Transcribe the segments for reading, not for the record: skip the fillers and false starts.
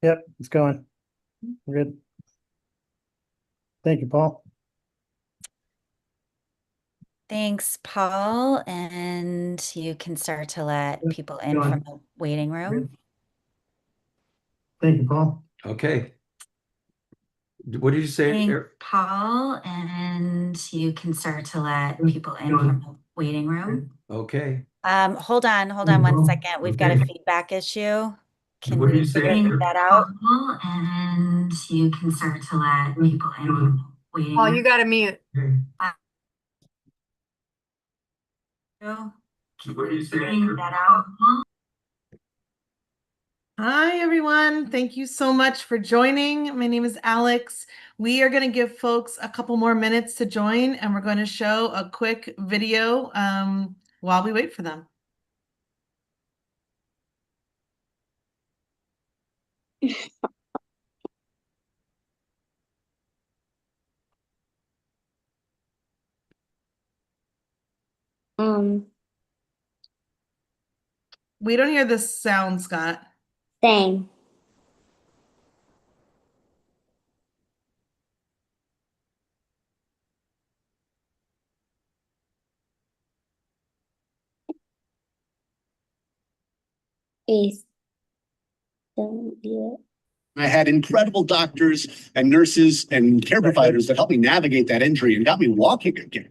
Yep, it's going. We're good. Thank you, Paul. Thanks, Paul. And you can start to let Yep, people it's in from going. the waiting We're room. good. Thank you, Paul. Okay. What did you say, Thanks, Eric? Paul. And you can start to let Yep, people it's in from going. the waiting room. Okay. Hold Thank on you, one Paul. second. We've got a Okay. feedback issue. Can What did we you say, figure Eric? that out? Paul, and you can start to let Yep, people it's in from going. the waiting Oh, room. you got to mute. Okay. Can What did you we say, figure Eric? that out? Hi, everyone. Thank you so much for joining. My name is Alex. We are going to give folks a couple more minutes to join, and we're going to show a quick video while we wait for them. Um, We don't hear the sound, Scott. Same. Please don't do I had incredible doctors and nurses and care providers that helped me navigate that injury and got me walking again.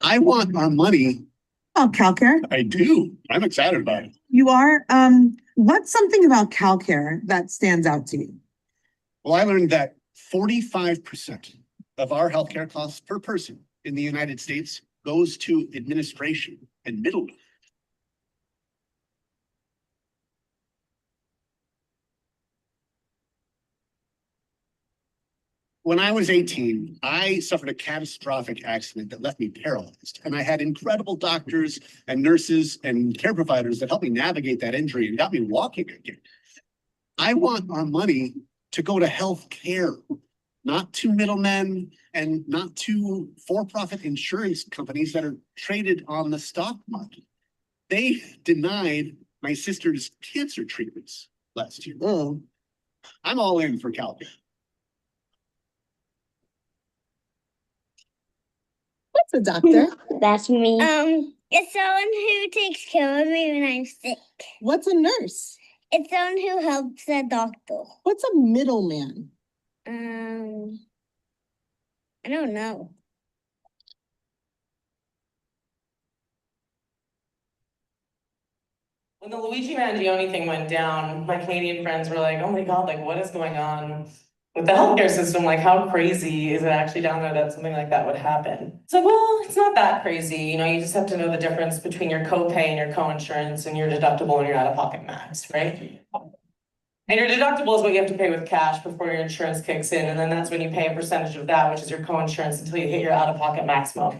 I want our money. Oh, CalCare? I do. I'm excited about it. You are? What's something about CalCare that stands out to you? Well, I learned that 45% of our healthcare costs per person in the United States goes to administration and middlemen. When I was 18, I suffered a catastrophic accident that left me paralyzed. And I had incredible doctors and nurses and care providers that helped me navigate that injury and got me walking again. I want our money to go to health care, not to middlemen and not to for-profit insurance companies that are traded on the stock market. They denied my sister's cancer treatments last year. I'm all in for CalCare. What's a doctor? That's me. It's someone who takes care of me when I'm sick. What's a nurse? It's someone who helps the doctor. What's a middleman? I don't know. When the Luigi Mangione thing went down, my Canadian friends were like, oh my God, like what is going on with the healthcare system? Like how crazy is it actually down there that something like that would happen? It's like, well, it's not that crazy. You know, you just have to know the difference between your copay and your co-insurance and your deductible and your out-of-pocket max, right? And your deductible is what you have to pay with cash before your insurance kicks in. And then that's when you pay a percentage of that, which is your co-insurance until you hit your out-of-pocket maximum.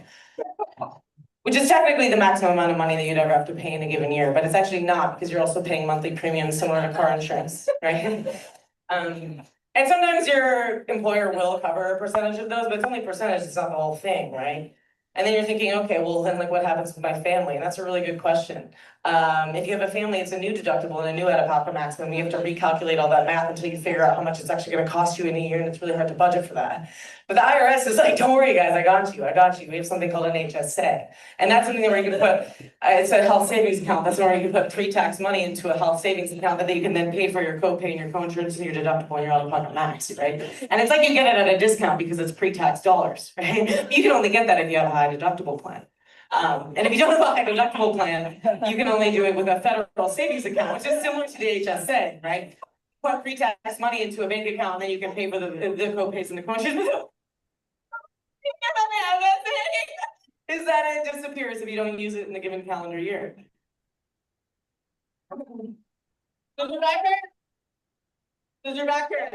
Which is technically the maximum amount of money that you'd ever have to pay in a given year, but it's actually not because you're also paying monthly premiums similar to car insurance, right? And sometimes your employer will cover a percentage of those, but it's only a percentage, it's not the whole thing, right? And then you're thinking, okay, well then like what happens with my family? And that's a really good question. If you have a family, it's a new deductible and a new out-of-pocket maximum. You have to recalculate all that math until you figure out how much it's actually gonna cost you in a year, and it's really hard to budget for that. But the IRS is like, don't worry guys, I got you, I got you. We have something called an HSA. And that's something where you can put, it's a health savings account. That's where you can put pre-tax money into a health savings account that you can then pay for your copay and your co-insurance and your deductible and your out-of-pocket max, right? And it's like you get it at a discount because it's pre-tax dollars, right? You can only get that if you have a high deductible plan. And if you don't have a high deductible plan, you can only do it with a federal savings account, which is similar to the HSA, right? Put pre-tax money into a bank account, and then you can pay for the co-pays and the co-insurance. Is that it disappears if you don't use it in a given calendar year. Does your back hurt? Does your back hurt?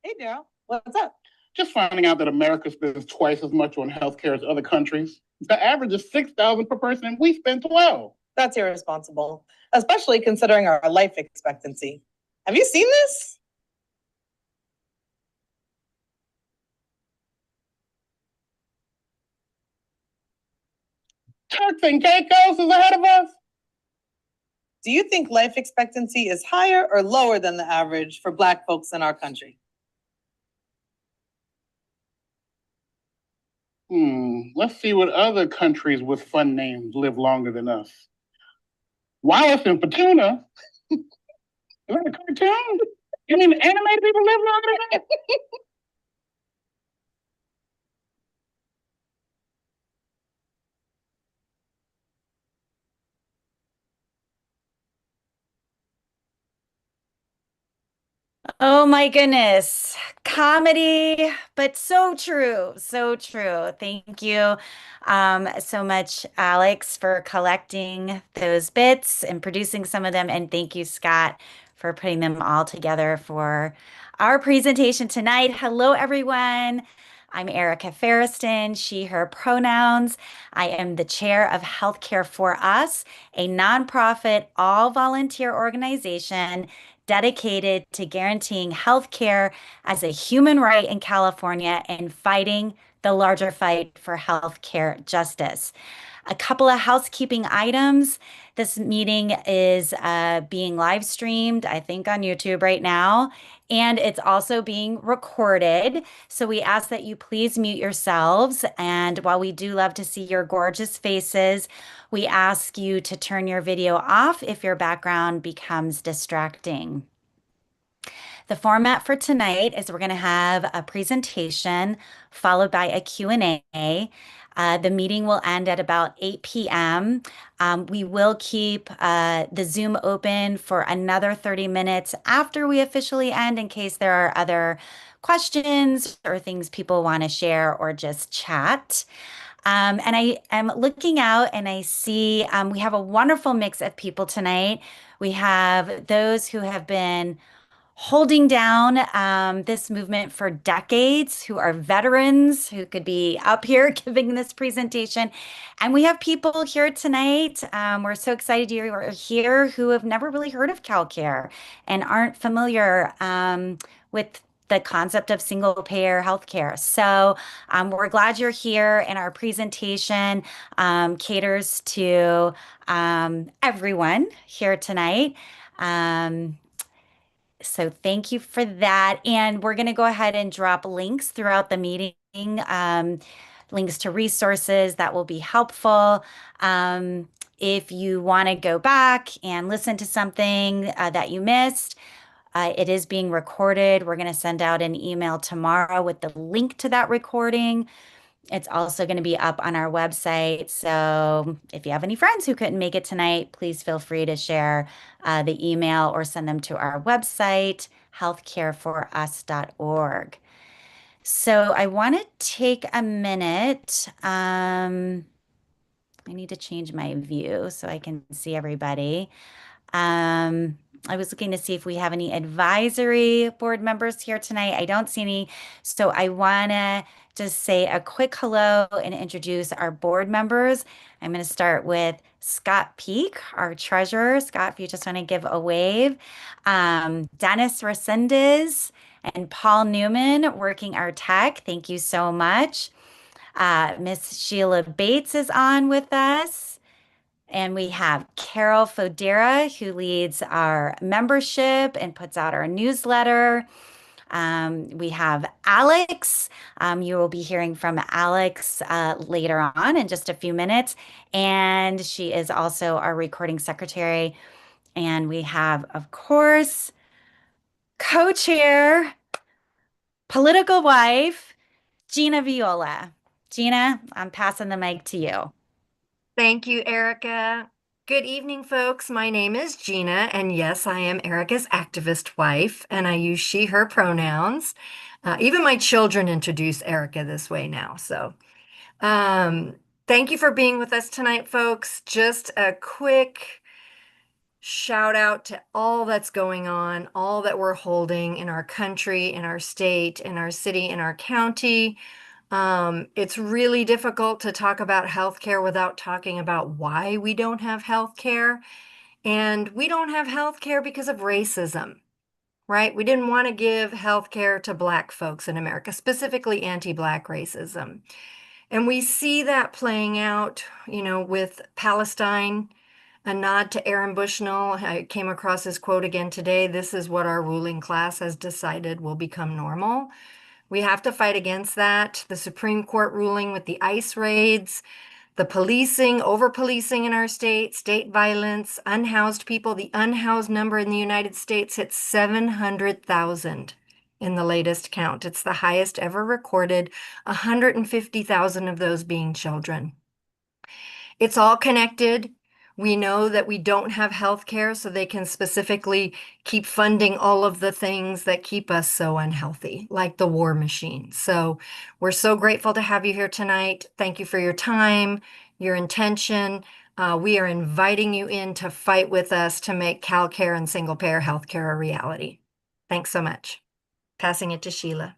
Hey, Daryl, what's up? Just finding out that America spends twice as much on healthcare as other countries. The average is 6,000 per person, and we spend 12. That's irresponsible, especially considering our life expectancy. Have you seen this? Turks and Caicos is ahead of us. Do you think life expectancy is higher or lower than the average for Black folks in our country? Let's see what other countries with fun names live longer than us. Wallace and Petuna? Is that a cartoon? You mean animated people live longer than that? Oh my goodness. Comedy, but so true. So true. Thank you so much, Alex, for collecting those bits and producing some of them. And thank you, Scott, for putting them all together for our presentation tonight. Hello, everyone. I'm Erica Ferriston, she, her pronouns. I am the chair of Healthcare for Us, a nonprofit, all volunteer organization dedicated to guaranteeing health care as a human right in California and fighting the larger fight for health care justice. A couple of housekeeping items. This meeting is being live streamed, I think, on YouTube right now, and it's also being recorded. So we ask that you please mute yourselves. And while we do love to see your gorgeous faces, we ask you to turn your video off if your background becomes distracting. The format for tonight is we're going to have a presentation followed by a Q&A. The meeting will end at about 8 p.m. We will keep the Zoom open for another 30 minutes after we officially end in case there are other questions or things people want to share or just chat. And I am looking out and I see we have a wonderful mix of people tonight. We have those who have been holding down this movement for decades, who are veterans, who could be up here giving this presentation. And we have people here tonight. We're so excited you are here who have never really heard of CalCare and aren't familiar with the concept of single payer healthcare. So we're glad you're here, and our presentation caters to everyone here tonight. So thank you for that. And we're going to go ahead and drop links throughout the meeting, links to resources that will be helpful. If you want to go back and listen to something that you missed, it is being recorded. We're going to send out an email tomorrow with the link to that recording. It's also going to be up on our website. So if you have any friends who couldn't make it tonight, please feel free to share the email or send them to our website, healthcareforus.org. So I want to take a minute. I need to change my view so I can see everybody. I was looking to see if we have any advisory board members here tonight. I don't see any. So I want to just say a quick hello and introduce our board members. I'm going to start with Scott Peak, our treasurer. Scott, if you just want to give a wave. Dennis Resendez and Paul Newman working our tech. Thank you so much. Miss Sheila Bates is on with us. And we have Carol Fodera, who leads our membership and puts out our newsletter. We have Alex. You will be hearing from Alex later on in just a few minutes. And she is also our recording secretary. And we have, of course, co-chair, political wife, Gina Viola. Gina, I'm passing the mic to you. Thank you, Erica. Good evening, folks. My name is Gina, and yes, I am Erica's activist wife, and I use she, her pronouns. Even my children introduce Erica this way now. So thank you for being with us tonight, folks. Just a quick shout out to all that's going on, all that we're holding in our country, in our state, in our city, in our county. It's really difficult to talk about healthcare without talking about why we don't have healthcare. And we don't have healthcare because of racism, right? We didn't want to give healthcare to Black folks in America, specifically anti-Black racism. And we see that playing out, with Palestine A nod to Aaron Bushnell. I came across his quote again today. This is what our ruling class has decided will become normal. We have to fight against that. The Supreme Court ruling with the ICE raids, the policing, over-policing in our state violence, unhoused people. The unhoused number in the United States hit 700,000 in the latest count. It's the highest ever recorded, 150,000 of those being children. It's all connected. We know that we don't have health care, so they can specifically keep funding all of the things that keep us so unhealthy, like the war machine. So we're so grateful to have you here tonight. Thank you for your time, your intention. We are inviting you in to fight with us to make CalCare and single-payer healthcare a reality. Thanks so much. Passing it to Sheila.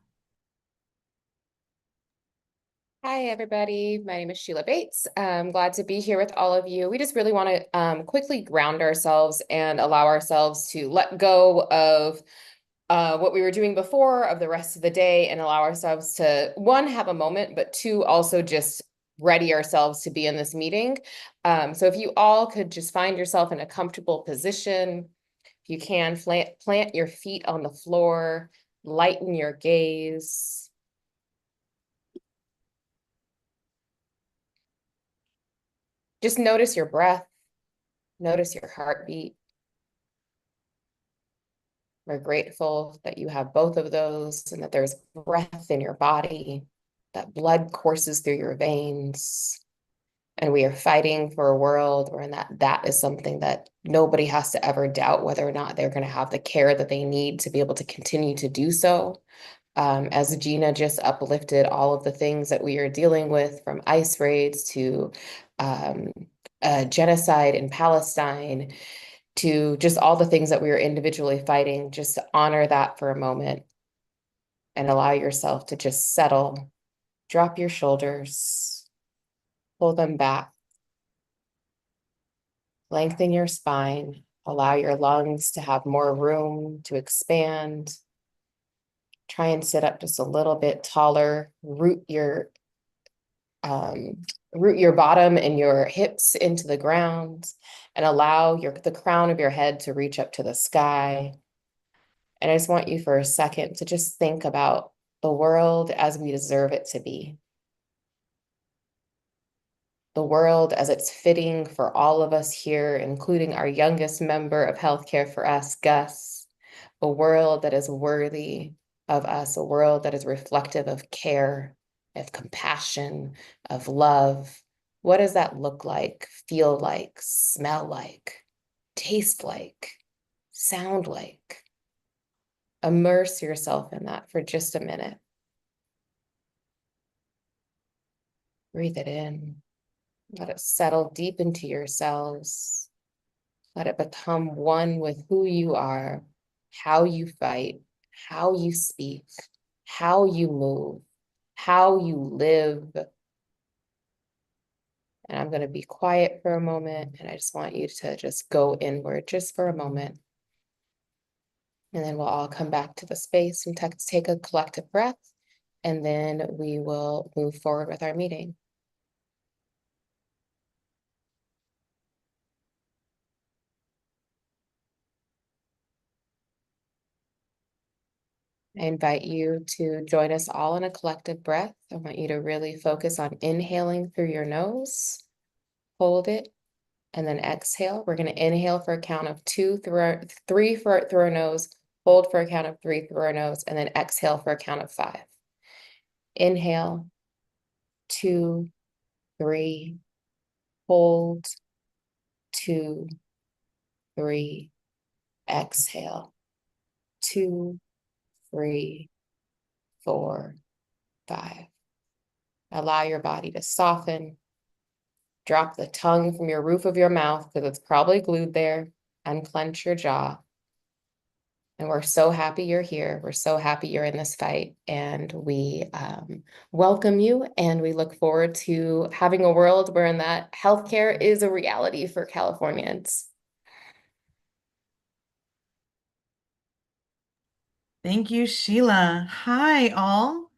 Hi, everybody. My name is Sheila Bates. I'm glad to be here with all of you. We just really want to quickly ground ourselves and allow ourselves to let go of what we were doing before, of the rest of the day, and allow ourselves to, one, have a moment, but two, also just ready ourselves to be in this meeting. So if you all could just find yourself in a comfortable position, if you can, plant your feet on the floor, lighten your gaze. Just notice your breath, notice your heartbeat. We're grateful that you have both of those and that there's breath in your body, that blood courses through your veins. And we are fighting for a world where that is something that nobody has to ever doubt whether or not they're going to have the care that they need to be able to continue to do so. As Gina just uplifted all of the things that we are dealing with, from ICE raids to genocide in Palestine, to just all the things that we are individually fighting, just to honor that for a moment and allow yourself to just settle, drop your shoulders, pull them back, lengthen your spine, allow your lungs to have more room to expand. Try and sit up just a little bit taller, root your bottom and your hips into the ground, and allow the crown of your head to reach up to the sky. And I just want you for a second to just think about the world as we deserve it to be. The world as it's fitting for all of us here, including our youngest member of Healthcare for Us, Gus. A world that is worthy of us, a world that is reflective of care, of compassion, of love. What does that look like, feel like, smell like, taste like, sound like? Immerse yourself in that for just a minute. Breathe it in. Let it settle deep into your cells. Let it become one with who you are, how you fight, how you speak, how you move, how you live. And I'm going to be quiet for a moment, and I just want you to just go inward just for a moment. And then we'll all come back to the space and take a collective breath, and then we will move forward with our meeting. I invite you to join us all in a collective breath. I want you to really focus on inhaling through your nose, hold it, and then exhale. We're going to inhale for a count of 2, through our nose, hold for a count of 3 through our nose, and then exhale for a count of 5. Inhale, 2, 3, hold, 2, 3, exhale, 2, 3, 4, 5. Allow your body to soften. Drop the tongue from your roof of your mouth because it's probably glued there. Unclench your jaw. And we're so happy you're here. We're so happy you're in this fight. And we welcome you. And we look forward to having a world wherein that healthcare is a reality for Californians. Thank you, Sheila. Hi, all.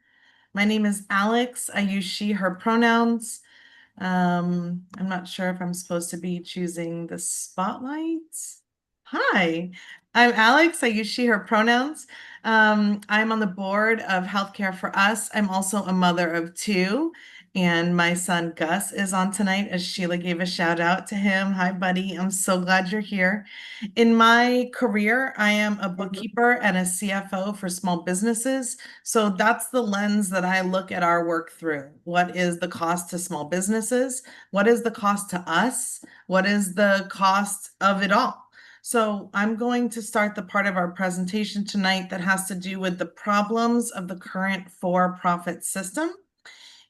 My name is Alex. I use she, her pronouns. I'm not sure if I'm supposed to be choosing the spotlights. Hi, I'm Alex. I use she, her pronouns. I'm on the board of Healthcare for Us. I'm also a mother of two, and my son Gus is on tonight, as Sheila gave a shout out to him. Hi, buddy. I'm so glad you're here. In my career, I am a bookkeeper and a CFO for small businesses. So that's the lens that I look at our work through. What is the cost to small businesses? What is the cost to us? What is the cost of it all? So I'm going to start the part of our presentation tonight that has to do with the problems of the current for-profit system.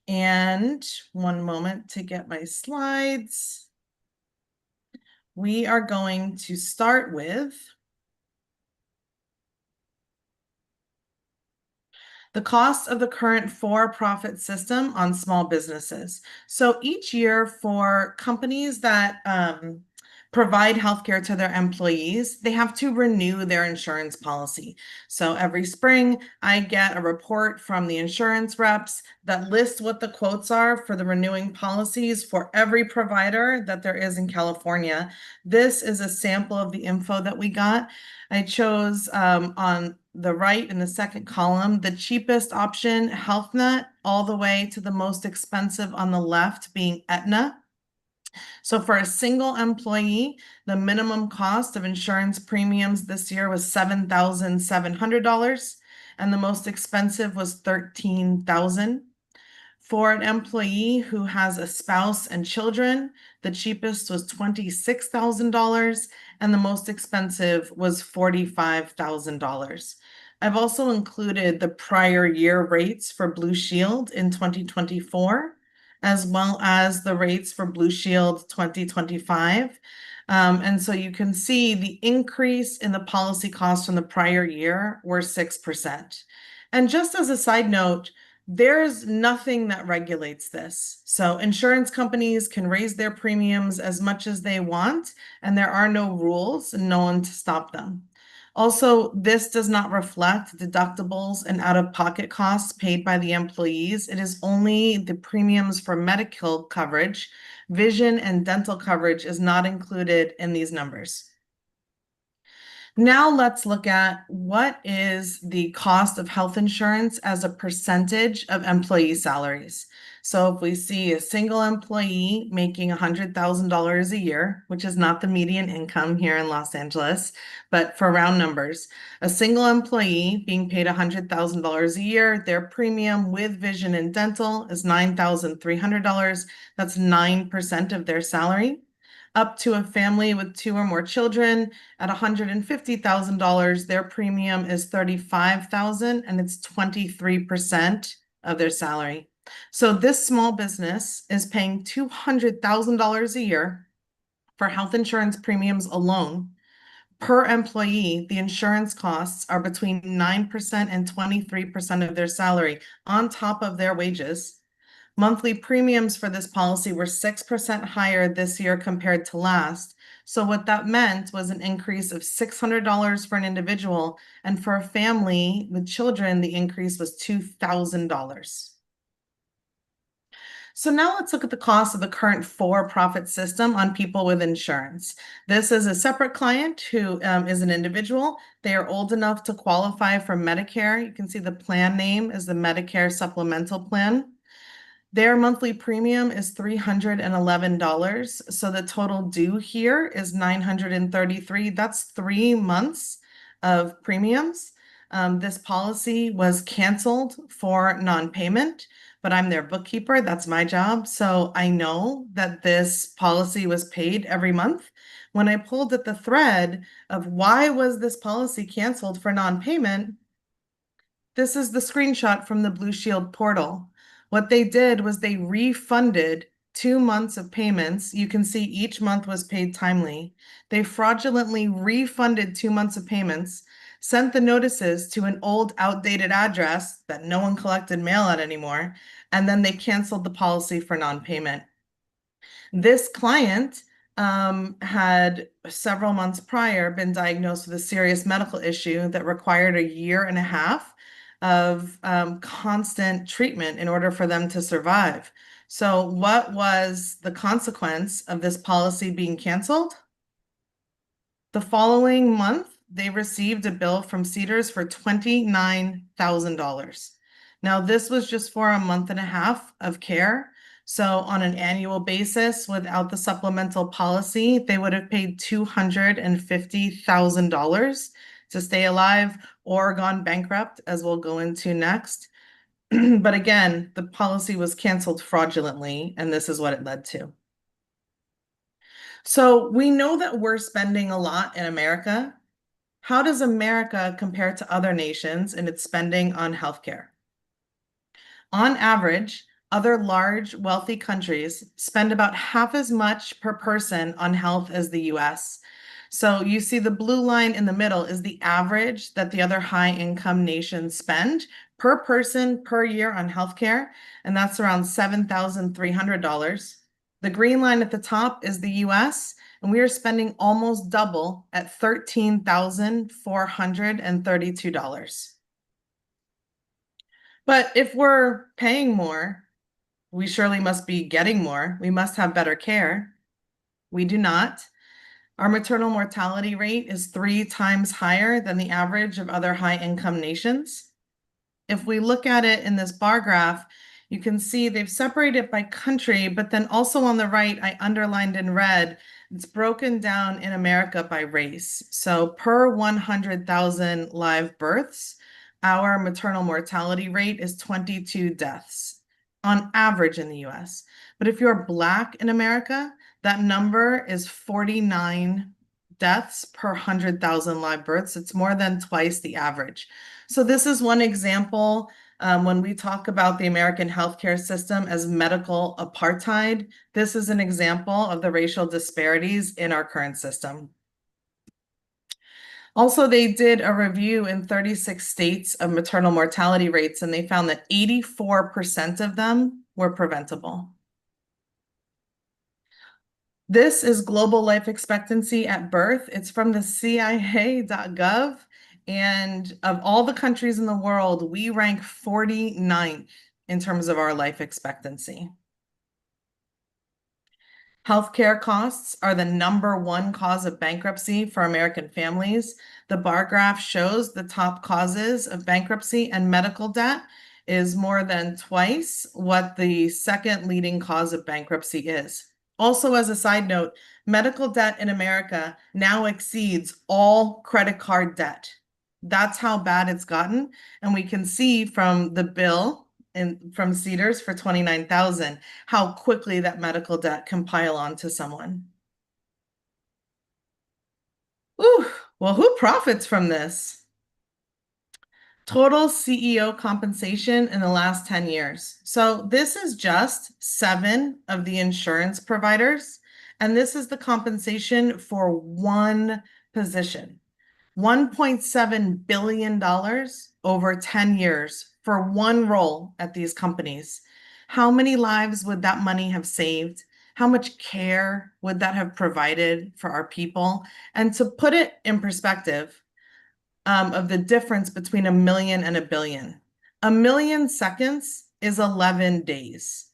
And one moment to get my slides. We are going to start with the cost of the current for-profit system on small businesses. So each year for companies that provide healthcare to their employees, they have to renew their insurance policy. So every spring, I get a report from the insurance reps that lists what the quotes are for the renewing policies for every provider that there is in California. This is a sample of the info that we got. I chose on the right in the second column, the cheapest option, HealthNet, all the way to the most expensive on the left being Aetna. So for a single employee, the minimum cost of insurance premiums this year was $7,700, and the most expensive was $13,000. For an employee who has a spouse and children, the cheapest was $26,000 and the most expensive was $45,000. I've also included the prior year rates for Blue Shield in 2024, as well as the rates for Blue Shield 2025. And so you can see the increase in the policy costs from the prior year were 6%. And just as a side note, there's nothing that regulates this. So insurance companies can raise their premiums as much as they want, and there are no rules and no one to stop them. Also, this does not reflect deductibles and out-of-pocket costs paid by the employees. It is only the premiums for medical coverage. Vision and dental coverage is not included in these numbers. Now let's look at what is the cost of health insurance as a percentage of employee salaries. So if we see a single employee making $100,000 a year, which is not the median income here in Los Angeles, but for round numbers, a single employee being paid $100,000 a year, their premium with vision and dental is $9,300. That's 9% of their salary. Up to a family with 2 or more children at $150,000, their premium is $35,000 and it's 23% of their salary. So this small business is paying $200,000 a year for health insurance premiums alone. Per employee, the insurance costs are between 9% and 23% of their salary on top of their wages. Monthly premiums for this policy were 6% higher this year compared to last. So what that meant was an increase of $600 for an individual, and for a family with children, the increase was $2,000. So now let's look at the cost of the current for-profit system on people with insurance. This is a separate client who is an individual. They are old enough to qualify for Medicare. You can see the plan name is the Medicare Supplemental Plan. Their monthly premium is $311. So the total due here is $933. That's 3 months of premiums. This policy was canceled for non-payment, but I'm their bookkeeper. That's my job. So I know that this policy was paid every month. When I pulled at the thread of why was this policy canceled for non-payment, this is the screenshot from the Blue Shield portal. What they did was they refunded 2 months of payments. You can see each month was paid timely. They fraudulently refunded 2 months of payments, sent the notices to an old, outdated address that no one collected mail at anymore, and then they canceled the policy for non-payment. This client had several months prior been diagnosed with a serious medical issue that required 1.5 years of constant treatment in order for them to survive. So what was the consequence of this policy being canceled? The following month, they received a bill from Cedars for $29,000. Now, this was just for a month and a half of care. So on an annual basis, without the supplemental policy, they would have paid $250,000 to stay alive or gone bankrupt, as we'll go into next. But again, the policy was canceled fraudulently, and this is what it led to. So we know that we're spending a lot in America. How does America compare to other nations in its spending on healthcare? On average, other large, wealthy countries spend about half as much per person on health as the US. So you see the blue line in the middle is the average that the other high-income nations spend per person per year on healthcare, and that's around $7,300. The green line at the top is the US, and we are spending almost double at $13,432. But if we're paying more, we surely must be getting more. We must have better care. We do not. Our maternal mortality rate is 3 times higher than the average of other high-income nations. If we look at it in this bar graph, you can see they've separated by country, but then also on the right, I underlined in red, it's broken down in America by race. So per 100,000 live births, our maternal mortality rate is 22 deaths on average in the US. But if you're Black in America, that number is 49 deaths per 100,000 live births. It's more than twice the average. So this is one example when we talk about the American healthcare system as medical apartheid. This is an example of the racial disparities in our current system. Also, they did a review in 36 states of maternal mortality rates, and they found that 84% of them were preventable. This is global life expectancy at birth. It's from the CIA.gov. And of all the countries in the world, we rank 49th in terms of our life expectancy. Healthcare costs are the #1 cause of bankruptcy for American families. The bar graph shows the top causes of bankruptcy, and medical debt is more than twice what the second leading cause of bankruptcy is. Also, as a side note, medical debt in America now exceeds all credit card debt. That's how bad it's gotten. And we can see from the bill from Cedars for $29,000 how quickly that medical debt can pile on to someone. Ooh, well, who profits from this? Total CEO compensation in the last 10 years. So this is just 7 of the insurance providers, and this is the compensation for one position. $1.7 billion over 10 years for one role at these companies. How many lives would that money have saved? How much care would that have provided for our people? And to put it in perspective, of the difference between 1 million and 1 billion. 1 million seconds is 11 days.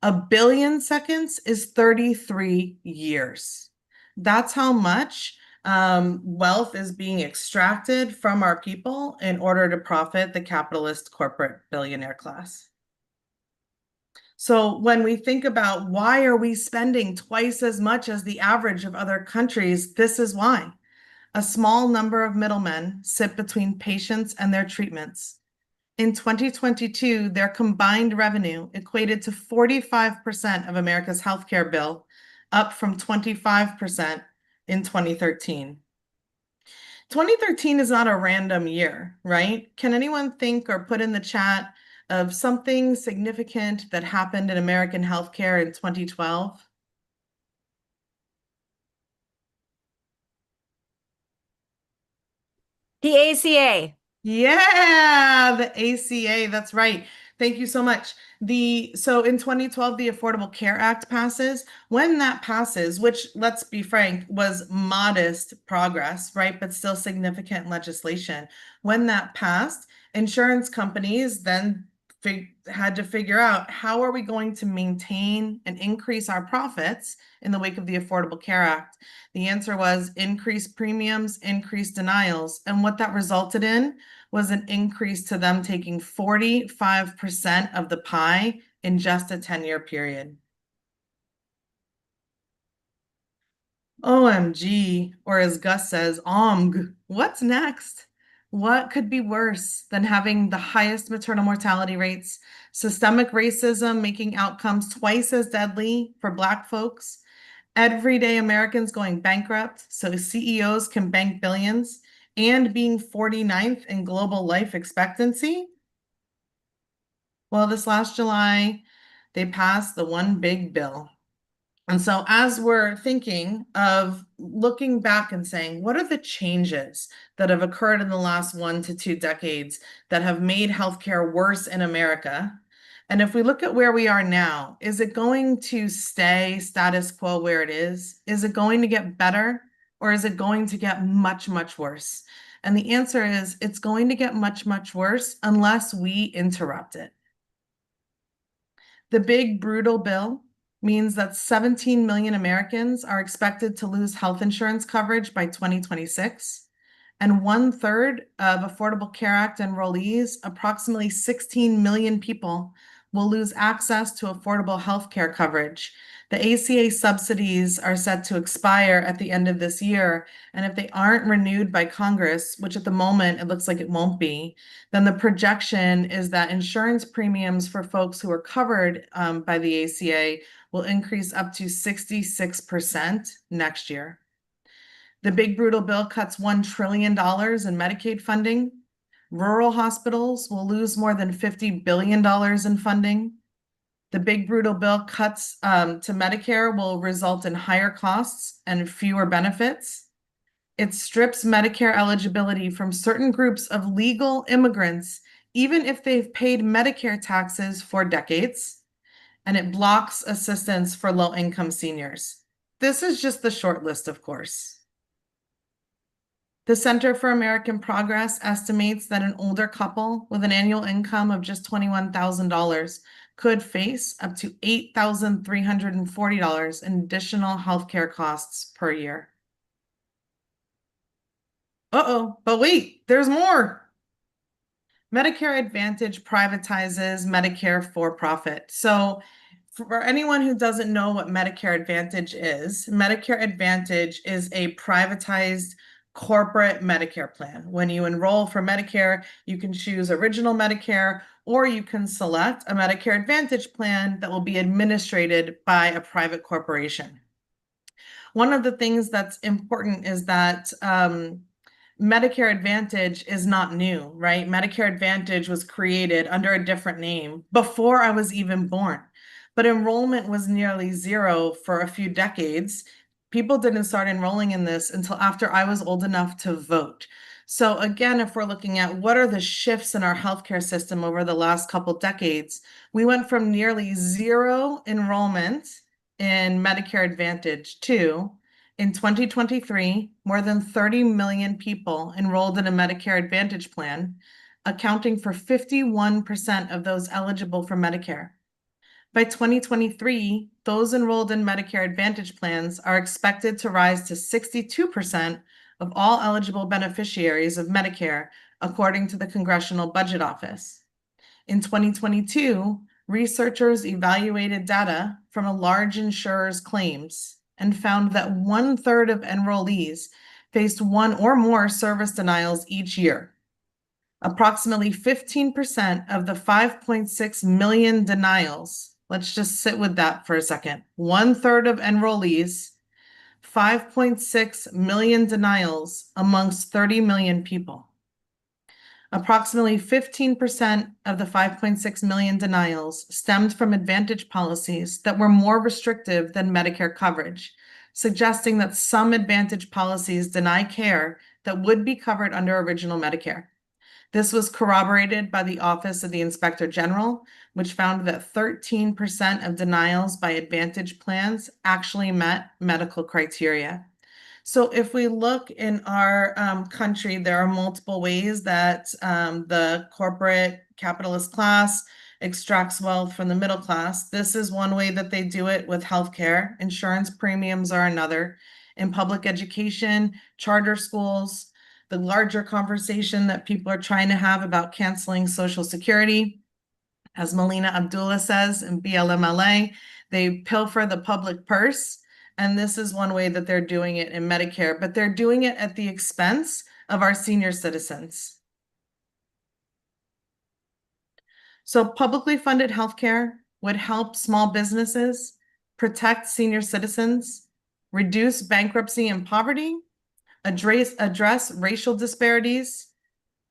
1 billion seconds is 33 years. That's how much wealth is being extracted from our people in order to profit the capitalist corporate billionaire class. So when we think about why are we spending twice as much as the average of other countries, this is why. A small number of middlemen sit between patients and their treatments. In 2022, their combined revenue equated to 45% of America's healthcare bill, up from 25% in 2013. 2013 is not a random year, right? Can anyone think or put in the chat of something significant that happened in American healthcare in 2012? The ACA. Yeah, the ACA, that's right. Thank you so much. So in 2012, the Affordable Care Act passes. When that passes, which, let's be frank, was modest progress, right, but still significant legislation. When that passed, insurance companies then had to figure out, how are we going to maintain and increase our profits in the wake of the Affordable Care Act? The answer was increased premiums, increased denials. And what that resulted in was an increase to them taking 45% of the pie in just a 10-year period. OMG, or as Gus says, OMG, what's next? What could be worse than having the highest maternal mortality rates, systemic racism making outcomes twice as deadly for Black folks, everyday Americans going bankrupt so CEOs can bank billions, and being 49th in global life expectancy? Well, this last July, they passed the one big bill. And so as we're thinking of looking back and saying, what are the changes that have occurred in the last 1 to 2 decades that have made healthcare worse in America? And if we look at where we are now, is it going to stay status quo where it is? Is it going to get better, or is it going to get much, much worse? And the answer is it's going to get much, much worse unless we interrupt it. The big brutal bill means that 17 million Americans are expected to lose health insurance coverage by 2026. And 1/3 of Affordable Care Act enrollees, approximately 16 million people, will lose access to affordable health care coverage. The ACA subsidies are set to expire at the end of this year, and if they aren't renewed by Congress, which at the moment it looks like it won't be, then the projection is that insurance premiums for folks who are covered by the ACA will increase up to 66% next year. The big brutal bill cuts $1 trillion in Medicaid funding. Rural hospitals will lose more than $50 billion in funding. The big brutal bill cuts to Medicare will result in higher costs and fewer benefits. It strips Medicare eligibility from certain groups of legal immigrants, even if they've paid Medicare taxes for decades. And it blocks assistance for low-income seniors. This is just the short list, of course. The Center for American Progress estimates that an older couple with an annual income of just $21,000 could face up to $8,340 in additional healthcare costs per year. But wait, there's more. Medicare Advantage privatizes Medicare for profit. So for anyone who doesn't know what Medicare Advantage is a privatized corporate Medicare plan. When you enroll for Medicare, you can choose Original Medicare, or you can select a Medicare Advantage plan that will be administered by a private corporation. One of the things that's important is that Medicare Advantage is not new, right? Medicare Advantage was created under a different name before I was even born, but enrollment was nearly zero for a few decades. People didn't start enrolling in this until after I was old enough to vote. So again, if we're looking at what are the shifts in our healthcare system over the last couple decades, we went from nearly zero enrollment in Medicare Advantage to, in 2023, more than 30 million people enrolled in a Medicare Advantage plan, accounting for 51% of those eligible for Medicare. By 2023, those enrolled in Medicare Advantage plans are expected to rise to 62% of all eligible beneficiaries of Medicare, according to the Congressional Budget Office. In 2022, researchers evaluated data from a large insurer's claims and found that 1/3 of enrollees faced one or more service denials each year. Approximately 15% of the 5.6 million denials, let's just sit with that for a second. 1/3 of enrollees, 5.6 million denials amongst 30 million people. Approximately 15% of the 5.6 million denials stemmed from Advantage policies that were more restrictive than Medicare coverage, suggesting that some Advantage policies deny care that would be covered under Original Medicare. This was corroborated by the Office of the Inspector General, which found that 13% of denials by Advantage plans actually met medical criteria. So if we look in our country, there are multiple ways that the corporate capitalist class extracts wealth from the middle class. This is one way that they do it with healthcare. Insurance premiums are another. In public education, charter schools, the larger conversation that people are trying to have about canceling Social Security. As Melina Abdullah says in BLMLA, they pilfer the public purse. And this is one way that they're doing it in Medicare, but they're doing it at the expense of our senior citizens. So publicly funded healthcare would help small businesses, protect senior citizens, reduce bankruptcy and poverty, address racial disparities,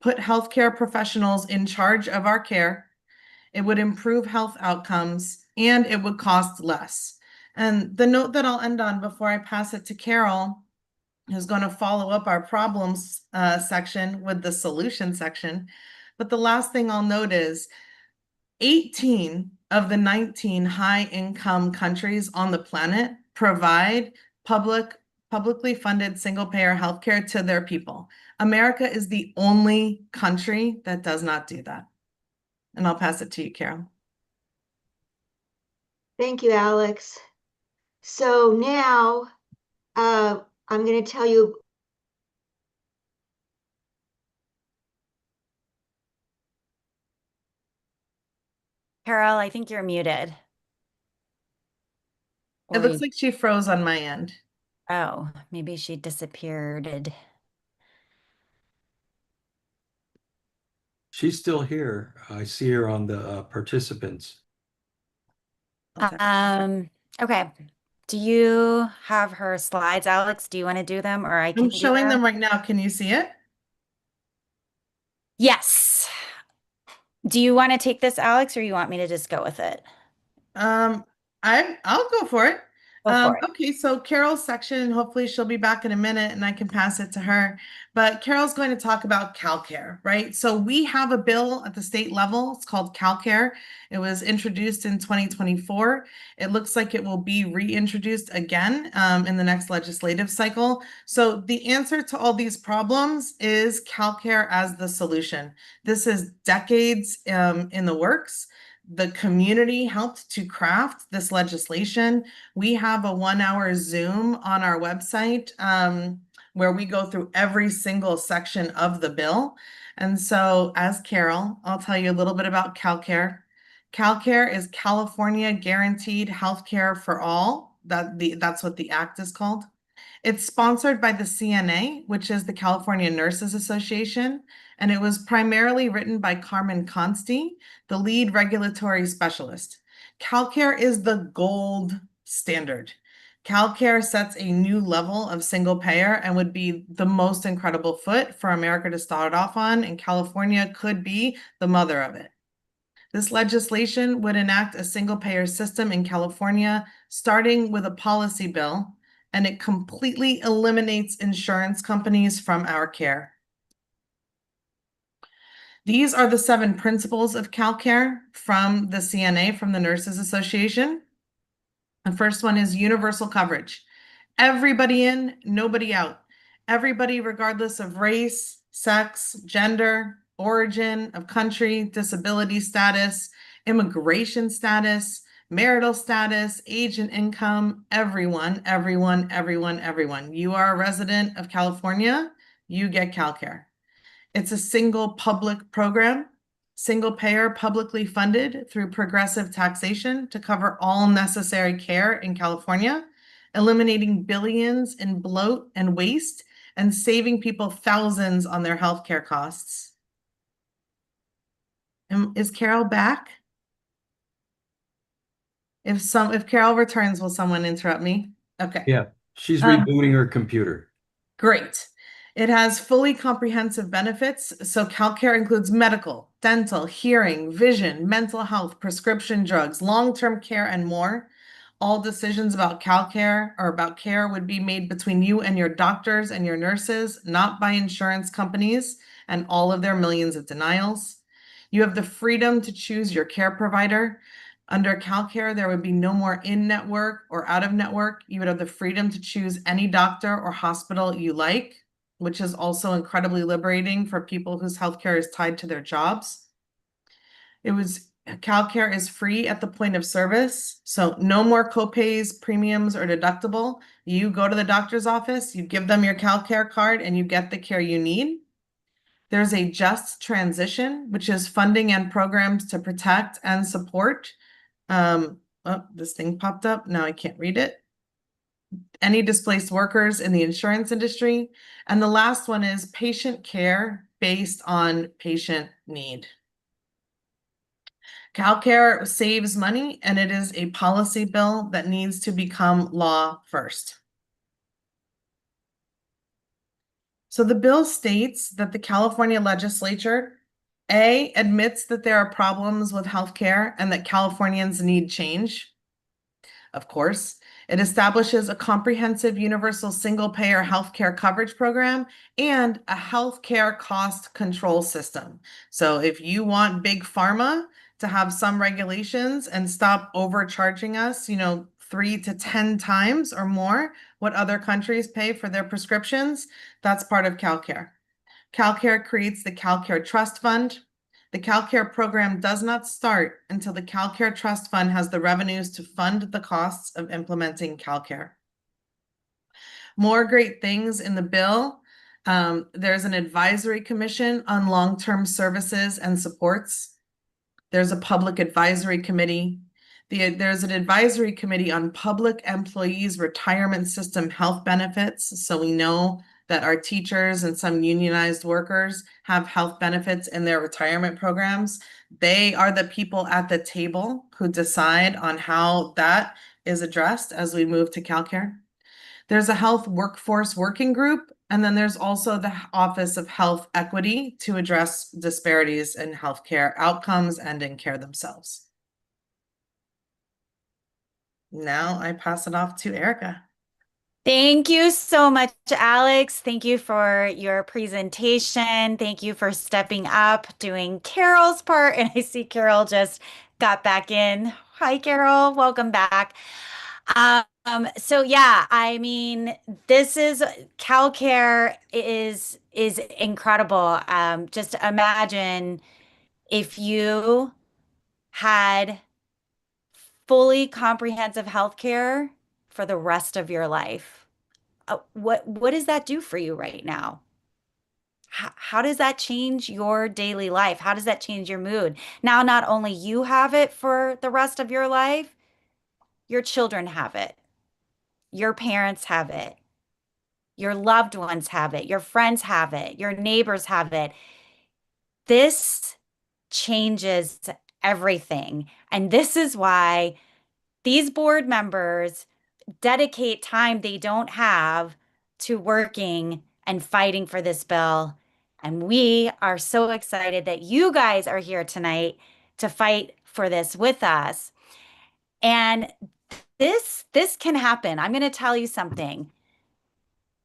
put healthcare professionals in charge of our care. It would improve health outcomes, and it would cost less. And the note that I'll end on before I pass it to Carol, who's going to follow up our problems section with the solution section. But the last thing I'll note is 18 of the 19 high-income countries on the planet provide publicly funded single-payer healthcare to their people. America is the only country that does not do that. And I'll pass it to you, Carol. Thank you, Alex. So now I'm going to tell you. Carol, I think you're muted. It looks like she froze on my end. Oh, maybe she disappeared. She's still here. I see her on the participants. Okay. Do you have her slides, Alex? Do you want to do them, or I can I'm do showing them right now. Can you see it? Yes. Do you want to take this, Alex, or you want me to just go with it? I'll go for it. Go for it. Okay, so Carol's section, hopefully she'll be back in a minute and I can pass it to her. But Carol's going to talk about CalCare, right? So we have a bill at the state level. It's called CalCare. It was introduced in 2024. It looks like it will be reintroduced again in the next legislative cycle. So the answer to all these problems is CalCare as the solution. This is decades in the works. The community helped to craft this legislation. We have a 1-hour Zoom on our website where we go through every single section of the bill. And so as Carol, I'll tell you a little bit about CalCare. CalCare is California Guaranteed Healthcare for All. That's what the act is called. It's sponsored by the CNA, which is the California Nurses Association, and it was primarily written by Carmen Consti, the lead regulatory specialist. CalCare is the gold standard. CalCare sets a new level of single payer and would be the most incredible foot for America to start off on, and California could be the mother of it. This legislation would enact a single payer system in California, starting with a policy bill, and it completely eliminates insurance companies from our care. These are the 7 principles of CalCare from the CNA, from the Nurses Association. The first one is universal coverage. Everybody in, nobody out. Everybody, regardless of race, sex, gender, origin of country, disability status, immigration status, marital status, age and income, everyone. You are a resident of California, you get CalCare. It's a single public program, single payer, publicly funded through progressive taxation to cover all necessary care in California, eliminating billions in bloat and waste and saving people thousands on their healthcare costs. And is Carol back? If Carol returns, will someone interrupt me? Okay. Yeah, she's rebooting her computer. Great. It has fully comprehensive benefits. So CalCare includes medical, dental, hearing, vision, mental health, prescription drugs, long-term care, and more. All decisions about CalCare or about care would be made between you and your doctors and your nurses, not by insurance companies and all of their millions of denials. You have the freedom to choose your care provider. Under CalCare, there would be no more in-network or out-of-network. You would have the freedom to choose any doctor or hospital you like, which is also incredibly liberating for people whose healthcare is tied to their jobs. CalCare is free at the point of service, so no more copays, premiums, or deductible. You go to the doctor's office, you give them your CalCare card, and you get the care you need. There's a just transition, which is funding and programs to protect and support. Oh, this thing popped up. Now I can't read it. Any displaced workers in the insurance industry. And the last one is patient care based on patient need. CalCare saves money, and it is a policy bill that needs to become law first. So the bill states that the California legislature, A, admits that there are problems with healthcare and that Californians need change. Of course, it establishes a comprehensive universal single-payer healthcare coverage program and a healthcare cost control system. So if you want big pharma to have some regulations and stop overcharging us, 3 to 10 times or more what other countries pay for their prescriptions, that's part of CalCare. CalCare creates the CalCare Trust Fund. The CalCare program does not start until the CalCare Trust Fund has the revenues to fund the costs of implementing CalCare. More great things in the bill. There's an advisory commission on long-term services and supports. There's a public advisory committee. There's an advisory committee on public employees' retirement system health benefits. So we know that our teachers and some unionized workers have health benefits in their retirement programs. They are the people at the table who decide on how that is addressed as we move to CalCare. There's a health workforce working group, and then there's also the Office of Health Equity to address disparities in healthcare outcomes and in care themselves. Now I pass it off to Erica. Thank you so much, Alex. Thank you for your presentation. Thank you for stepping up, doing Carol's part. And I see Carol just got back in. Hi, Carol. Welcome back. So yeah, I mean, this is CalCare is incredible. Just imagine if you had fully comprehensive healthcare for the rest of your life. What does that do for you right now? How does that change your daily life? How does that change your mood? Now, not only you have it for the rest of your life, your children have it. Your parents have it. Your loved ones have it. Your friends have it. Your neighbors have it. This changes everything. And this is why these board members dedicate time they don't have to working and fighting for this bill. And we are so excited that you guys are here tonight to fight for this with us. And this can happen. I'm going to tell you something.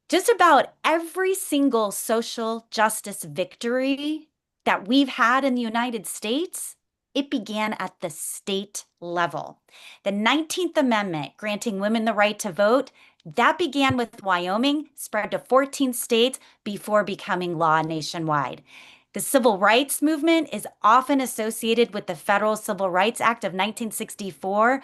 Just about every single social justice victory that we've had in the United States, it began at the state level. The 19th Amendment granting women the right to vote, that began with Wyoming, spread to 14 states before becoming law nationwide. The civil rights movement is often associated with the Federal Civil Rights Act of 1964,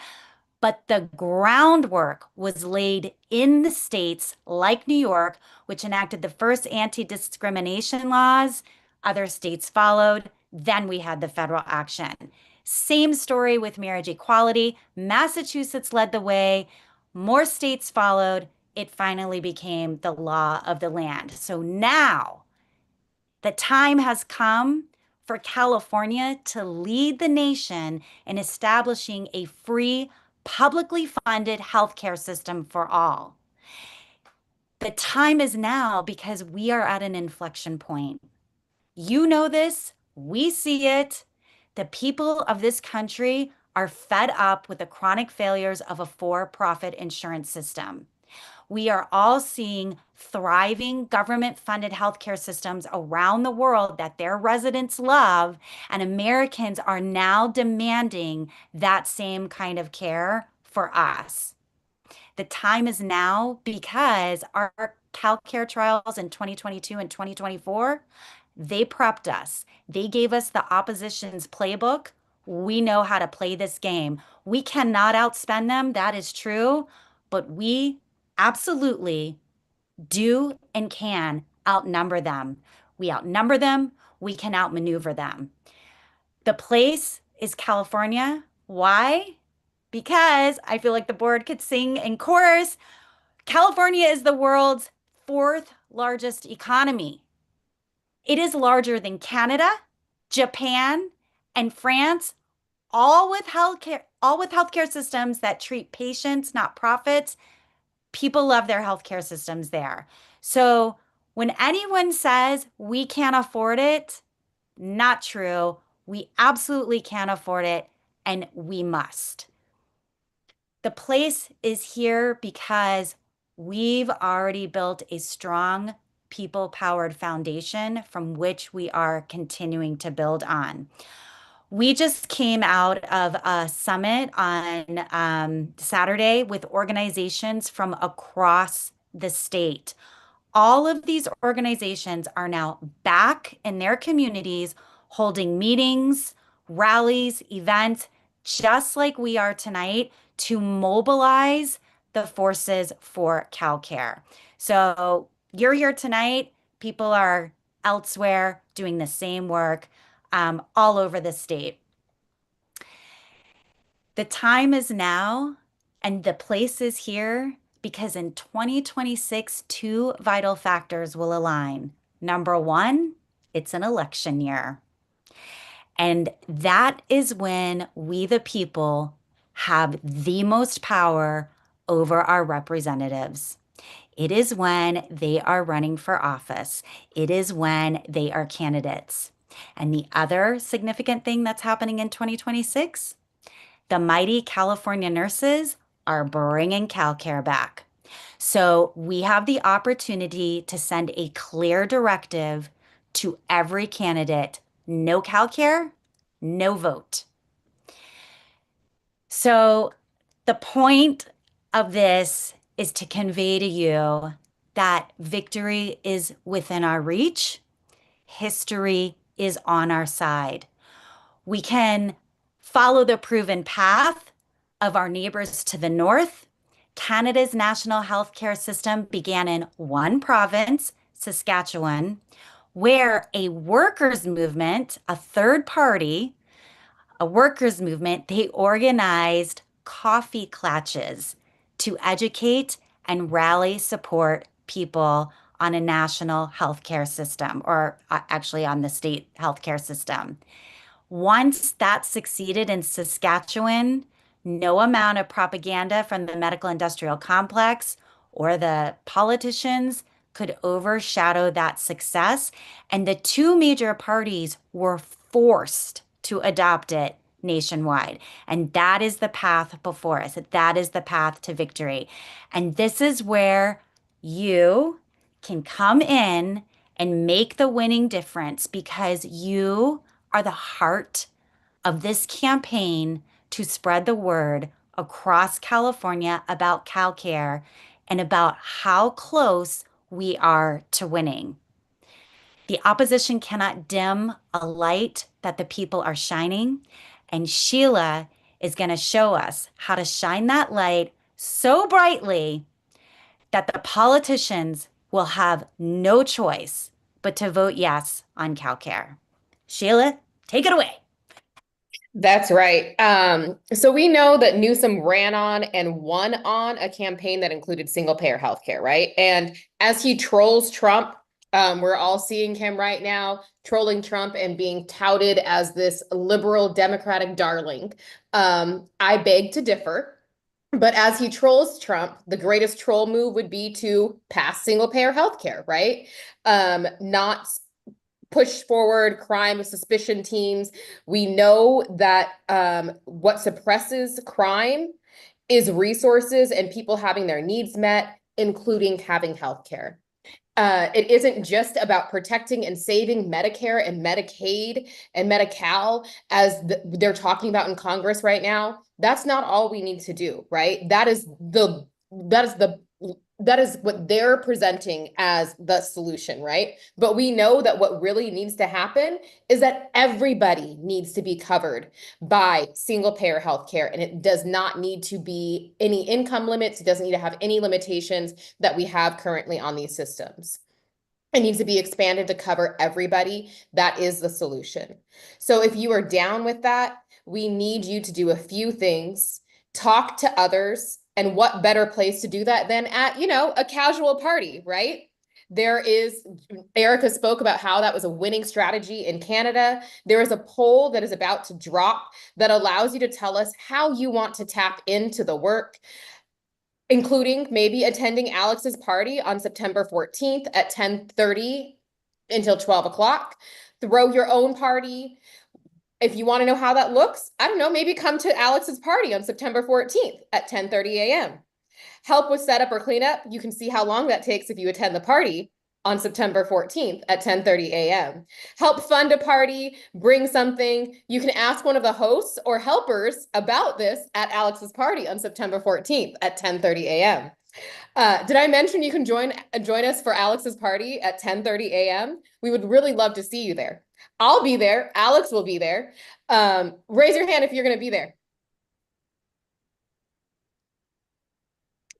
but the groundwork was laid in the states like New York, which enacted the first anti-discrimination laws. Other states followed. Then we had the federal action. Same story with marriage equality. Massachusetts led the way. More states followed. It finally became the law of the land. So now the time has come for California to lead the nation in establishing a free, publicly funded healthcare system for all. The time is now because we are at an inflection point. You know this, we see it. The people of this country are fed up with the chronic failures of a for-profit insurance system. We are all seeing thriving government-funded healthcare systems around the world that their residents love, and Americans are now demanding that same kind of care for us. The time is now because our CalCare trials in 2022 and 2024, they prepped us. They gave us the opposition's playbook We know how to play this game. We cannot outspend them, that is true, but we absolutely do and can outnumber them. We outnumber them, we can outmaneuver them. The place is California. Why? Because I feel like the board could sing in chorus. California is the world's fourth largest economy. It is larger than Canada, Japan, and France, all with healthcare systems that treat patients, not profits. People love their healthcare systems there. So when anyone says we can't afford it, not true. We absolutely can afford it, and we must. The place is here because we've already built a strong people-powered foundation from which we are continuing to build on. We just came out of a summit on Saturday with organizations from across the state. All of these organizations are now back in their communities holding meetings, rallies, events, just like we are tonight to mobilize the forces for CalCare. So you're here tonight. People are elsewhere doing the same work all over the state. The time is now and the place is here because in 2026, two vital factors will align. Number one, it's an election year. And that is when we, the people, have the most power over our representatives. It is when they are running for office. It is when they are candidates. And the other significant thing that's happening in 2026, the mighty California nurses are bringing CalCare back. So we have the opportunity to send a clear directive to every candidate: no CalCare, no vote. So the point of this is to convey to you that victory is within our reach. History is on our side. We can follow the proven path of our neighbors to the north. Canada's national healthcare system began in one province, Saskatchewan, where a workers' movement, a third party, a workers' movement, they organized coffee clutches to educate and rally support people on a national healthcare system, or actually on the state healthcare system. Once that succeeded in Saskatchewan, no amount of propaganda from the medical industrial complex or the politicians could overshadow that success. And the two major parties were forced to adopt it nationwide. And that is the path before us. That is the path to victory. And this is where you can come in and make the winning difference, because you are the heart of this campaign to spread the word across California about CalCare and about how close we are to winning. The opposition cannot dim a light that the people are shining, and Sheila is going to show us how to shine that light so brightly that the politicians will have no choice but to vote yes on CalCare. Sheila, take it away. That's right. So we know that Newsom ran on and won on a campaign that included single payer healthcare, right? And as he trolls Trump, we're all seeing him right now trolling Trump and being touted as this liberal Democratic darling. I beg to differ. But as he trolls Trump, the greatest troll move would be to pass single payer healthcare, right? Not push forward crime of suspicion teams. We know that what suppresses crime is resources and people having their needs met, including having healthcare. It isn't just about protecting and saving Medicare and Medicaid and Medi-Cal as they're talking about in Congress right now. That's not all we need to do, right? That is the that is what they're presenting as the solution, right? But we know that what really needs to happen is that everybody needs to be covered by single payer healthcare, and it does not need to be any income limits. It doesn't need to have any limitations that we have currently on these systems. It needs to be expanded to cover everybody. That is the solution. So if you are down with that, we need you to do a few things, talk to others, and what better place to do that than at, a casual party, right? Erica spoke about how that was a winning strategy in Canada. There is a poll that is about to drop that allows you to tell us how you want to tap into the work, including maybe attending Alex's party on September 14th at 10:30 until 12 o'clock. Throw your own party. If you want to know how that looks, I don't know, maybe come to Alex's party on September 14th at 10:30 a.m. Help with setup or cleanup. You can see how long that takes if you attend the party on September 14th at 10:30 a.m. Help fund a party, bring something. You can ask one of the hosts or helpers about this at Alex's party on September 14th at 10:30 a.m. Did I mention you can join us for Alex's party at 10:30 a.m.? We would really love to see you there. I'll be there. Alex will be there. Raise your hand if you're going to be there.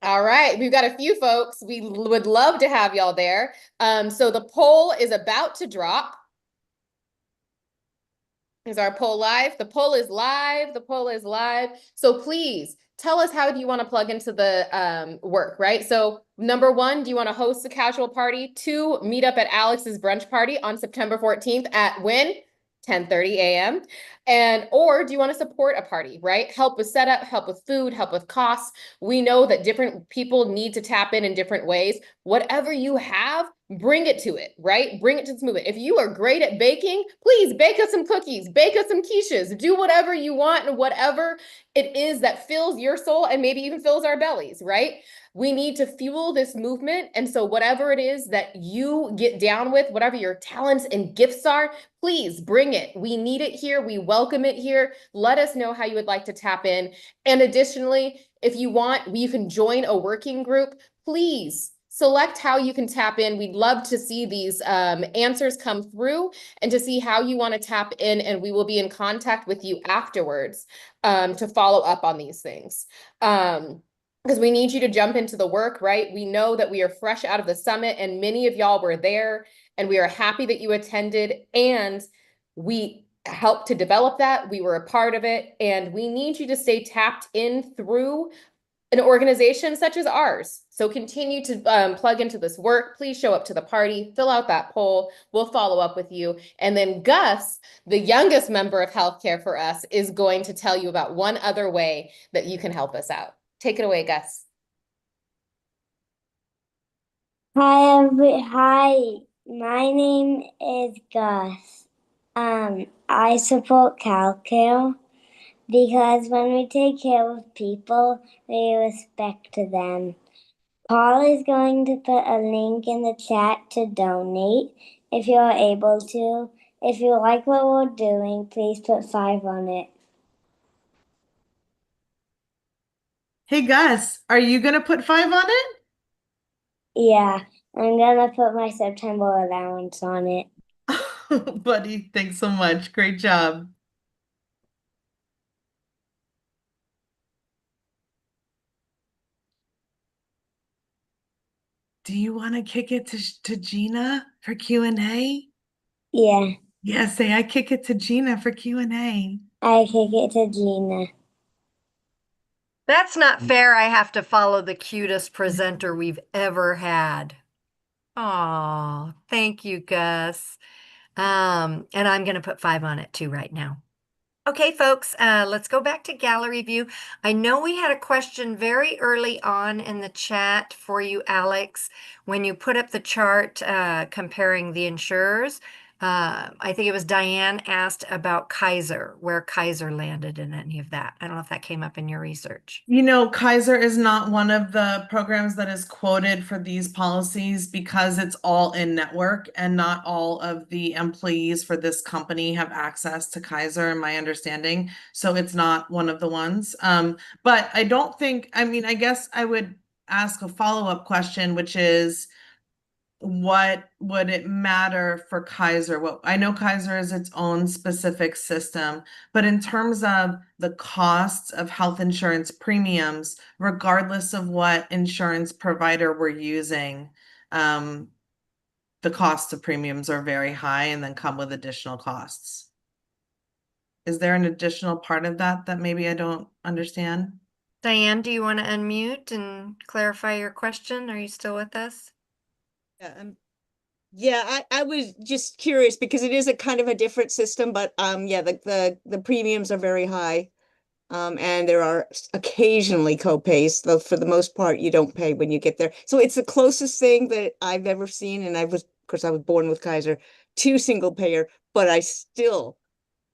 All right, we've got a few folks. We would love to have y'all there. So the poll is about to drop. Is our poll live? The poll is live. The poll is live. So please tell us, how do you want to plug into the work, right? So number one, do you want to host a casual party? 2, meet up at Alex's brunch party on September 14th at when? 10:30 a.m. Or do you want to support a party, right? Help with setup, help with food, help with costs. We know that different people need to tap in different ways. Whatever you have, bring it to it, right? Bring it to this movement. If you are great at baking, please bake us some cookies, bake us some quiches, do whatever you want and whatever it is that fills your soul and maybe even fills our bellies, right? We need to fuel this movement. And so whatever it is that you get down with, whatever your talents and gifts are, please bring it. We need it here. We welcome it here. Let us know how you would like to tap in. And additionally, if you want, you can join a working group. Please select how you can tap in. We'd love to see these answers come through and to see how you want to tap in. And we will be in contact with you afterwards to follow up on these things. Because we need you to jump into the work, right? We know that we are fresh out of the summit and many of y'all were there, and we are happy that you attended, and we helped to develop that. We were a part of it, and we need you to stay tapped in through an organization such as ours. So continue to plug into this work. Please show up to the party, fill out that poll. We'll follow up with you. And then Gus, the youngest member of healthcare for us, is going to tell you about one other way that you can help us out. Take it away, Gus. Hi, my name is Gus. I support CalCare because when we take care of people, we respect them. Paul is going to put a link in the chat to donate if you're able to. If you like what we're doing, please put 5 on it. Hey, Gus, are you going to put 5 on it? Yeah, I'm gonna put my September allowance on it. Buddy, thanks so much. Great job. Do you want to kick it to Gina for Q&A? Yeah, Yeah, say I kick it to Gina for Q&A. I kick it to Gina. That's not fair. I have to follow the cutest presenter we've ever had. Oh, thank you, Gus. And I'm going to put 5 on it too right now. Okay, folks, let's go back to gallery view. I know we had a question very early on in the chat for you, Alex, when you put up the chart comparing the insurers. I think it was Diane asked about Kaiser, where Kaiser landed in any of that. I don't know if that came up in your research. You know, Kaiser is not one of the programs that is quoted for these policies because it's all in network and not all of the employees for this company have access to Kaiser, in my understanding. So it's not one of the ones. But I don't think, I mean, I guess I would ask a follow-up question, which is, what would it matter for Kaiser? Well, I know Kaiser is its own specific system, but in terms of the costs of health insurance premiums, regardless of what insurance provider we're using, the cost of premiums are very high and then come with additional costs. Is there an additional part of that that maybe I don't understand? Diane, do you want to unmute and clarify your question? Are you still with us? Yeah, I was just curious because it is a kind of a different system, but yeah, the premiums are very high. And there are occasionally co-pays, though for the most part you don't pay when you get there. So it's the closest thing that I've ever seen, and of course I was born with Kaiser, to single payer, but I still,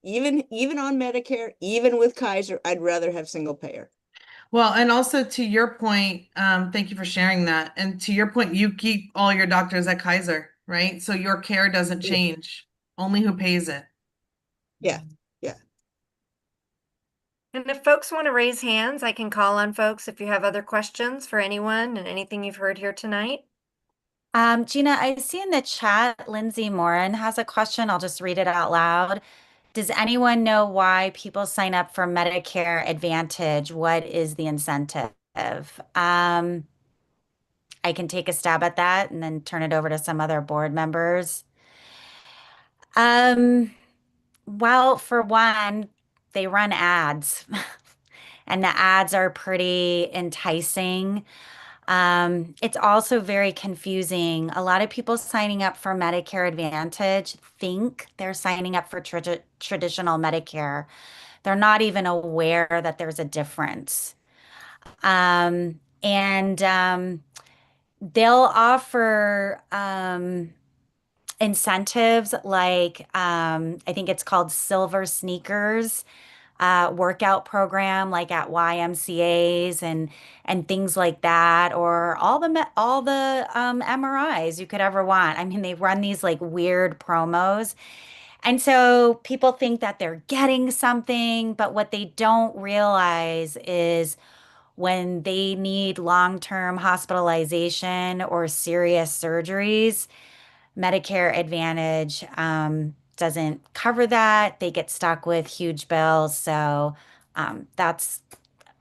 even on Medicare, even with Kaiser, I'd rather have single payer. Well, and also to your point, thank you for sharing that. And to your point, you keep all your doctors at Kaiser, right? So your care doesn't change, only who pays it. Yeah, yeah. And if folks want to raise hands, I can call on folks if you have other questions for anyone and anything you've heard here tonight. Gina, I see in the chat, Lindsay Morin has a question. I'll just read it out loud. Does anyone know why people sign up for Medicare Advantage? What is the incentive? I can take a stab at that and then turn it over to some other board members. Well, for one, they run ads, and the ads are pretty enticing. It's also very confusing. A lot of people signing up for Medicare Advantage think they're signing up for traditional Medicare. They're not even aware that there's a difference. And they'll offer incentives like I think it's called Silver Sneakers workout program like at YMCA's and things like that, or all the MRIs you could ever want. I mean, they run these like weird promos. And so people think that they're getting something, but what they don't realize is when they need long-term hospitalization or serious surgeries, Medicare Advantage doesn't cover that. They get stuck with huge bills. So that's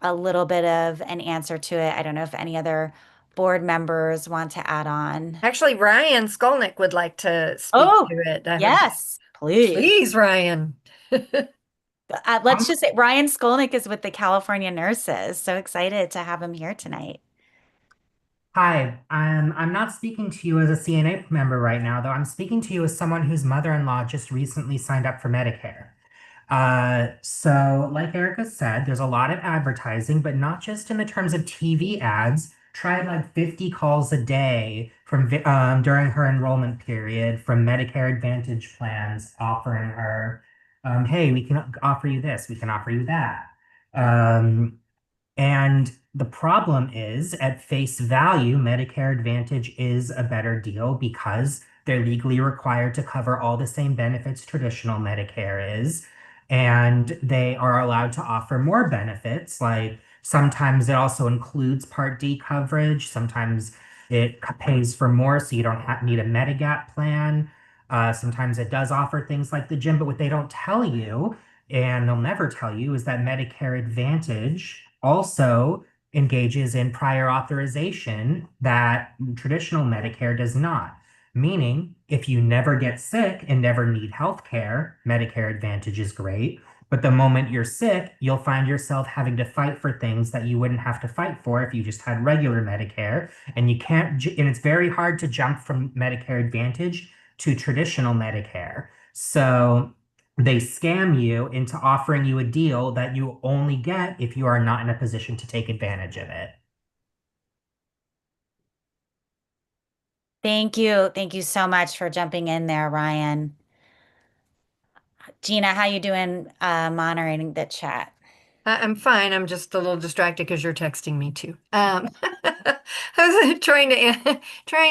a little bit of an answer to it. I don't know if any other board members want to add on. Actually, Ryan Skolnick would like to speak Oh, to it. yes, please. Please, Ryan. Let's just say Ryan Skolnick is with the California Nurses. So excited to have him here tonight. Hi, I'm not speaking to you as a CNA member right now, though I'm speaking to you as someone whose mother-in-law just recently signed up for Medicare. So like Erica said, there's a lot of advertising, but not just in the terms of TV ads. Tried like 50 calls a day from during her enrollment period from Medicare Advantage plans offering her, hey, we can offer you this, we can offer you that. And the problem is, at face value, Medicare Advantage is a better deal because they're legally required to cover all the same benefits traditional Medicare is. And they are allowed to offer more benefits. Like sometimes it also includes Part D coverage. Sometimes it pays for more, so you don't need a Medigap plan. Sometimes it does offer things like the gym, but what they don't tell you, and they'll never tell you, is that Medicare Advantage also engages in prior authorization that traditional Medicare does not. Meaning, if you never get sick and never need health care, Medicare Advantage is great. But the moment you're sick, you'll find yourself having to fight for things that you wouldn't have to fight for if you just had regular Medicare. And you can't, and it's very hard to jump from Medicare Advantage to traditional Medicare. So they scam you into offering you a deal that you only get if you are not in a position to take advantage of it. Thank you. Thank you so much for jumping in there, Ryan. Gina, how you doing monitoring the chat? I'm fine. I'm just a little distracted because you're texting me too. I was trying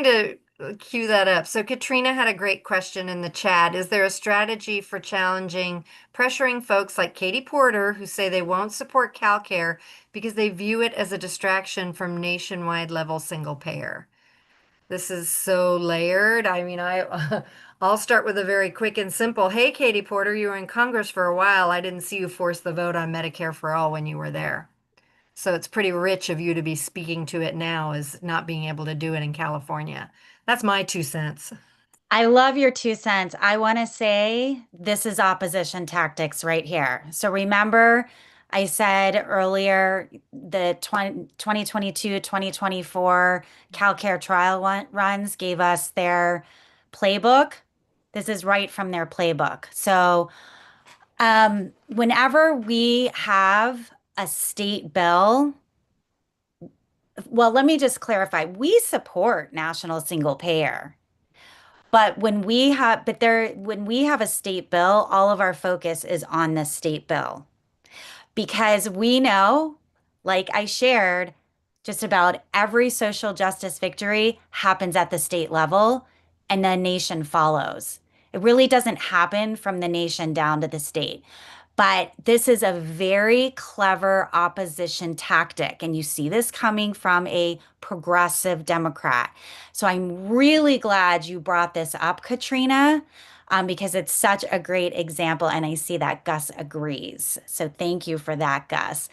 to cue that up. So Katrina had a great question in the chat. Is there a strategy for pressuring folks like Katie Porter who say they won't support CalCare because they view it as a distraction from nationwide level single payer? This is so layered. I mean, I'll start with a very quick and simple. Hey, Katie Porter, you were in Congress for a while. I didn't see you force the vote on Medicare for all when you were there. So it's pretty rich of you to be speaking to it now as not being able to do it in California. That's my 2 cents. I love your 2 cents. I want to say this is opposition tactics right here. So remember, I said earlier the 2022, 2024 CalCare trial runs gave us their playbook. This is right from their playbook. So whenever we have a state bill, well, let me just clarify. We support national single payer. But when we have a state bill, all of our focus is on the state bill because we know, like I shared, just about every social justice victory happens at the state level and the nation follows. It really doesn't happen from the nation down to the state. But this is a very clever opposition tactic, and you see this coming from a progressive Democrat. So I'm really glad you brought this up, Katrina, because it's such a great example, and I see that Gus agrees. So thank you for that, Gus.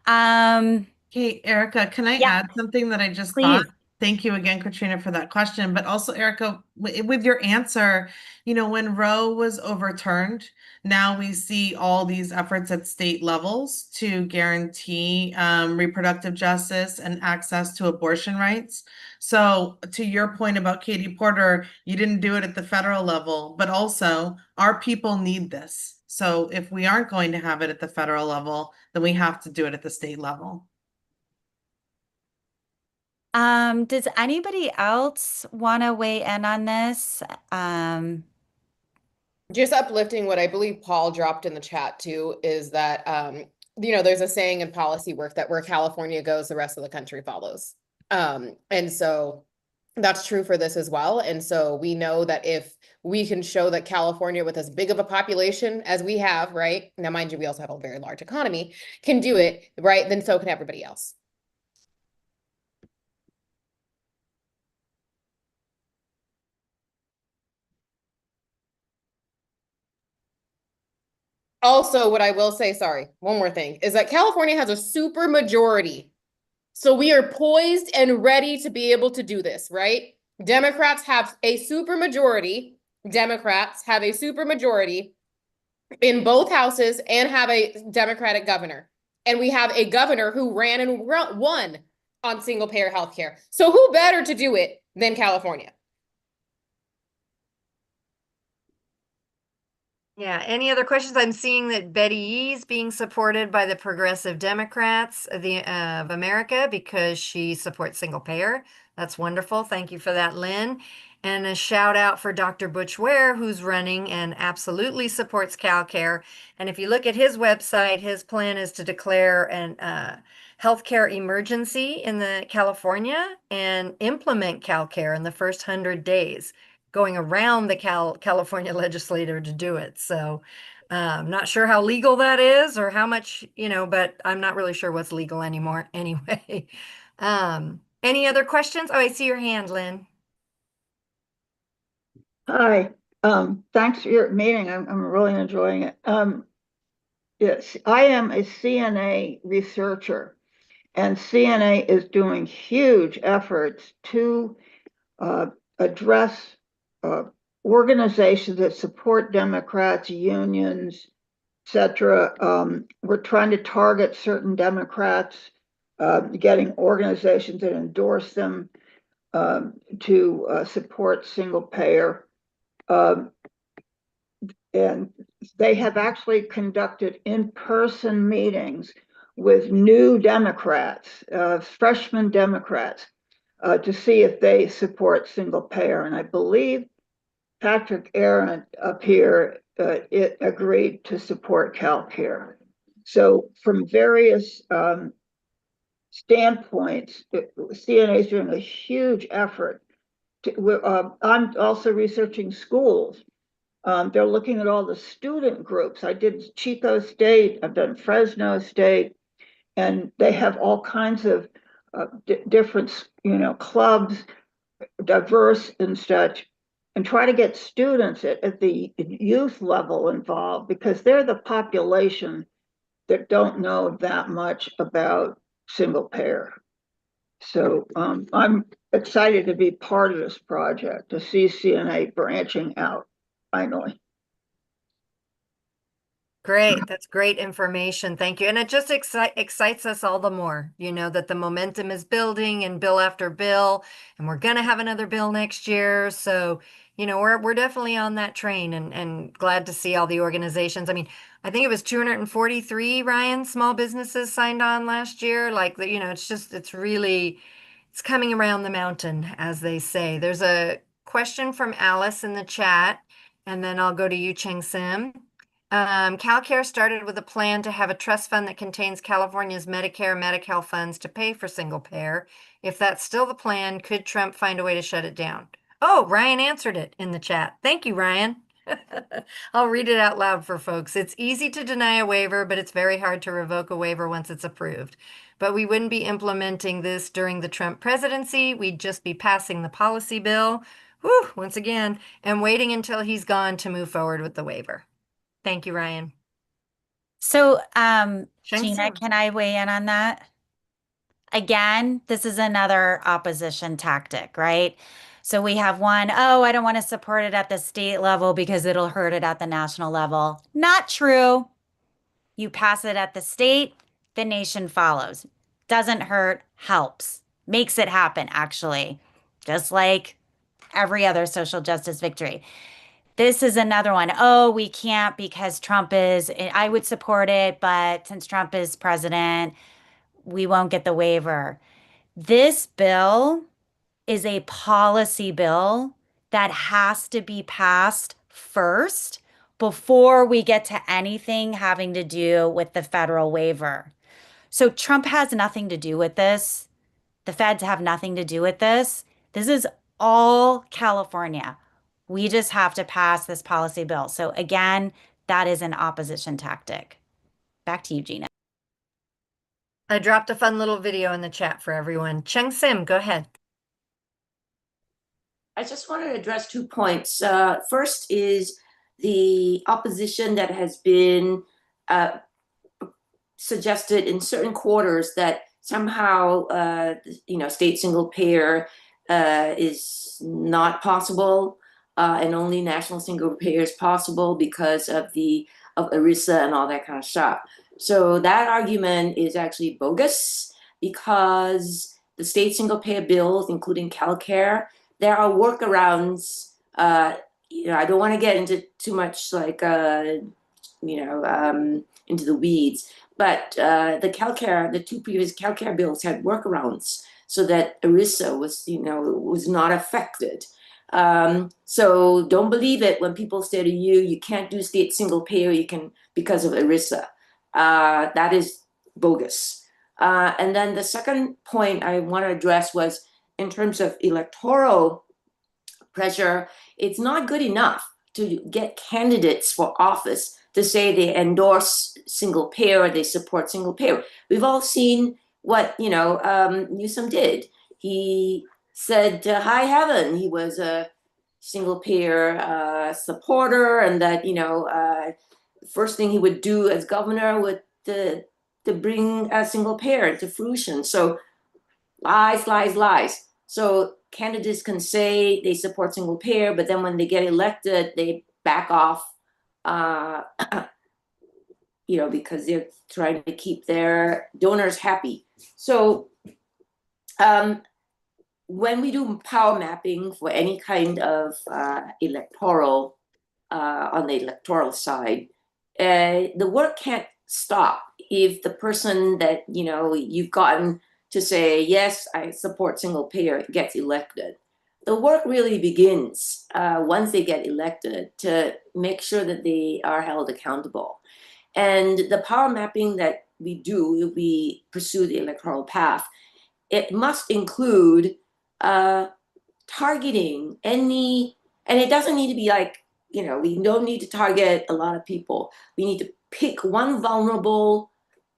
Hey, Erica, can I Yeah. add something that I just Please. thought? Thank you again, Katrina, for that question. But also, Erica, with your answer, when Roe was overturned, now we see all these efforts at state levels to guarantee reproductive justice and access to abortion rights. So to your point about Katie Porter, you didn't do it at the federal level, but also our people need this. So if we aren't going to have it at the federal level, then we have to do it at the state level. Does anybody else want to weigh in on this? Just uplifting what I believe Paul dropped in the chat too is that there's a saying in policy work that where California goes, the rest of the country follows. And so that's true for this as well. And so we know that if we can show that California, with as big of a population as we have, right? Now, mind you, we also have a very large economy, can do it, right? Then so can everybody else. Also, what I will say, sorry, one more thing, is that California has a super majority. So we are poised and ready to be able to do this, right? Democrats have a super majority. Democrats have a super majority in both houses and have a Democratic governor. And we have a governor who ran and won on single payer healthcare. So who better to do it than California? Yeah, any other questions? I'm seeing that Betty E is being supported by the Progressive Democrats of America because she supports single payer. That's wonderful. Thank you for that, Lynn. And a shout out for Dr. Butch Ware, who's running and absolutely supports CalCare. And if you look at his website, his plan is to declare an healthcare emergency in the California and implement CalCare in the first 100 days, going around the California legislator to do it. So not sure how legal that is or how much, but I'm not really sure what's legal anymore anyway. Any other questions? Oh, I see your hand, Lynn. Hi, thanks for your meeting. I'm really enjoying it. Yes, I am a CNA researcher, and CNA is doing huge efforts to address organizations that support Democrats, unions, etc. We're trying to target certain Democrats, getting organizations that endorse them to support single payer. And they have actually conducted in-person meetings with new Democrats, freshman Democrats, to see if they support single payer. And I believe Patrick Aaron up here it agreed to support CalCare. So from various standpoints, CNA is doing a huge effort I'm also researching schools. They're looking at all the student groups. I did Chico State, I've done Fresno State, and they have all kinds of different, clubs, diverse and such, and try to get students at the youth level involved because they're the population that don't know that much about single payer. So I'm excited to be part of this project, to see CNA branching out finally. Great. That's great information. Thank you. And it just excites us all the more, that the momentum is building and bill after bill, and we're going to have another bill next year. So, we're definitely on that train and glad to see all the organizations. I mean, I think it was 243, Ryan, small businesses signed on last year. Like, it's coming around the mountain, as they say. There's a question from Alice in the chat, and then I'll go to you, Cheng Sim. CalCare started with a plan to have a trust fund that contains California's Medicare and Medi-Cal funds to pay for single payer. If that's still the plan, could Trump find a way to shut it down? Oh, Ryan answered it in the chat. Thank you, Ryan. I'll read it out loud for folks. It's easy to deny a waiver, but it's very hard to revoke a waiver once it's approved. But we wouldn't be implementing this during the Trump presidency. We'd just be passing the policy bill, once again, and waiting until he's gone to move forward with the waiver. Thank you, Ryan. So, Sheng Gina, Sim. can I weigh in on that? Again, this is another opposition tactic, right? So we have one, oh, I don't want to support it at the state level because it'll hurt it at the national level. Not true. You pass it at the state, the nation follows. Doesn't hurt, helps. Makes it happen, actually. Just like every other social justice victory. This is another one. Oh, we can't because Trump is, I would support it, but since Trump is president, we won't get the waiver. This bill is a policy bill that has to be passed first before we get to anything having to do with the federal waiver. So Trump has nothing to do with this. The feds have nothing to do with this. This is all California. We just have to pass this policy bill. So again, that is an opposition tactic. Back to you, Gina. I dropped a fun little video in the chat for everyone. Cheng Sim, go ahead. I just want to address 2 points. First is the opposition that has been suggested in certain quarters that somehow, state single payer is not possible, and only national single payer is possible because of ERISA and all that kind of stuff. So that argument is actually bogus because the state single payer bills, including CalCare, there are workarounds. I don't want to get into too much into the weeds, but the 2 previous CalCare bills had workarounds so that ERISA was not affected. So don't believe it when people say to you, you can't do state single payer, you can because of ERISA. That is bogus. And then the second point I want to address was in terms of electoral pressure, it's not good enough to get candidates for office to say they endorse single payer or they support single payer. We've all seen what Newsom did. He said to high heaven he was a single payer supporter, and that first thing he would do as governor would to bring a single payer to fruition. So lies, lies, lies. So candidates can say they support single payer, but then when they get elected, they back off, because they're trying to keep their donors happy. So when we do power mapping for any kind of electoral, on the electoral side, the work can't stop if the person that you've gotten to say, yes, I support single payer, gets elected. The work really begins once they get elected to make sure that they are held accountable. And the power mapping that we do, we pursue the electoral path, it must include targeting any, and it doesn't need to be like, you know, we don't need to target a lot of people. We need to pick one vulnerable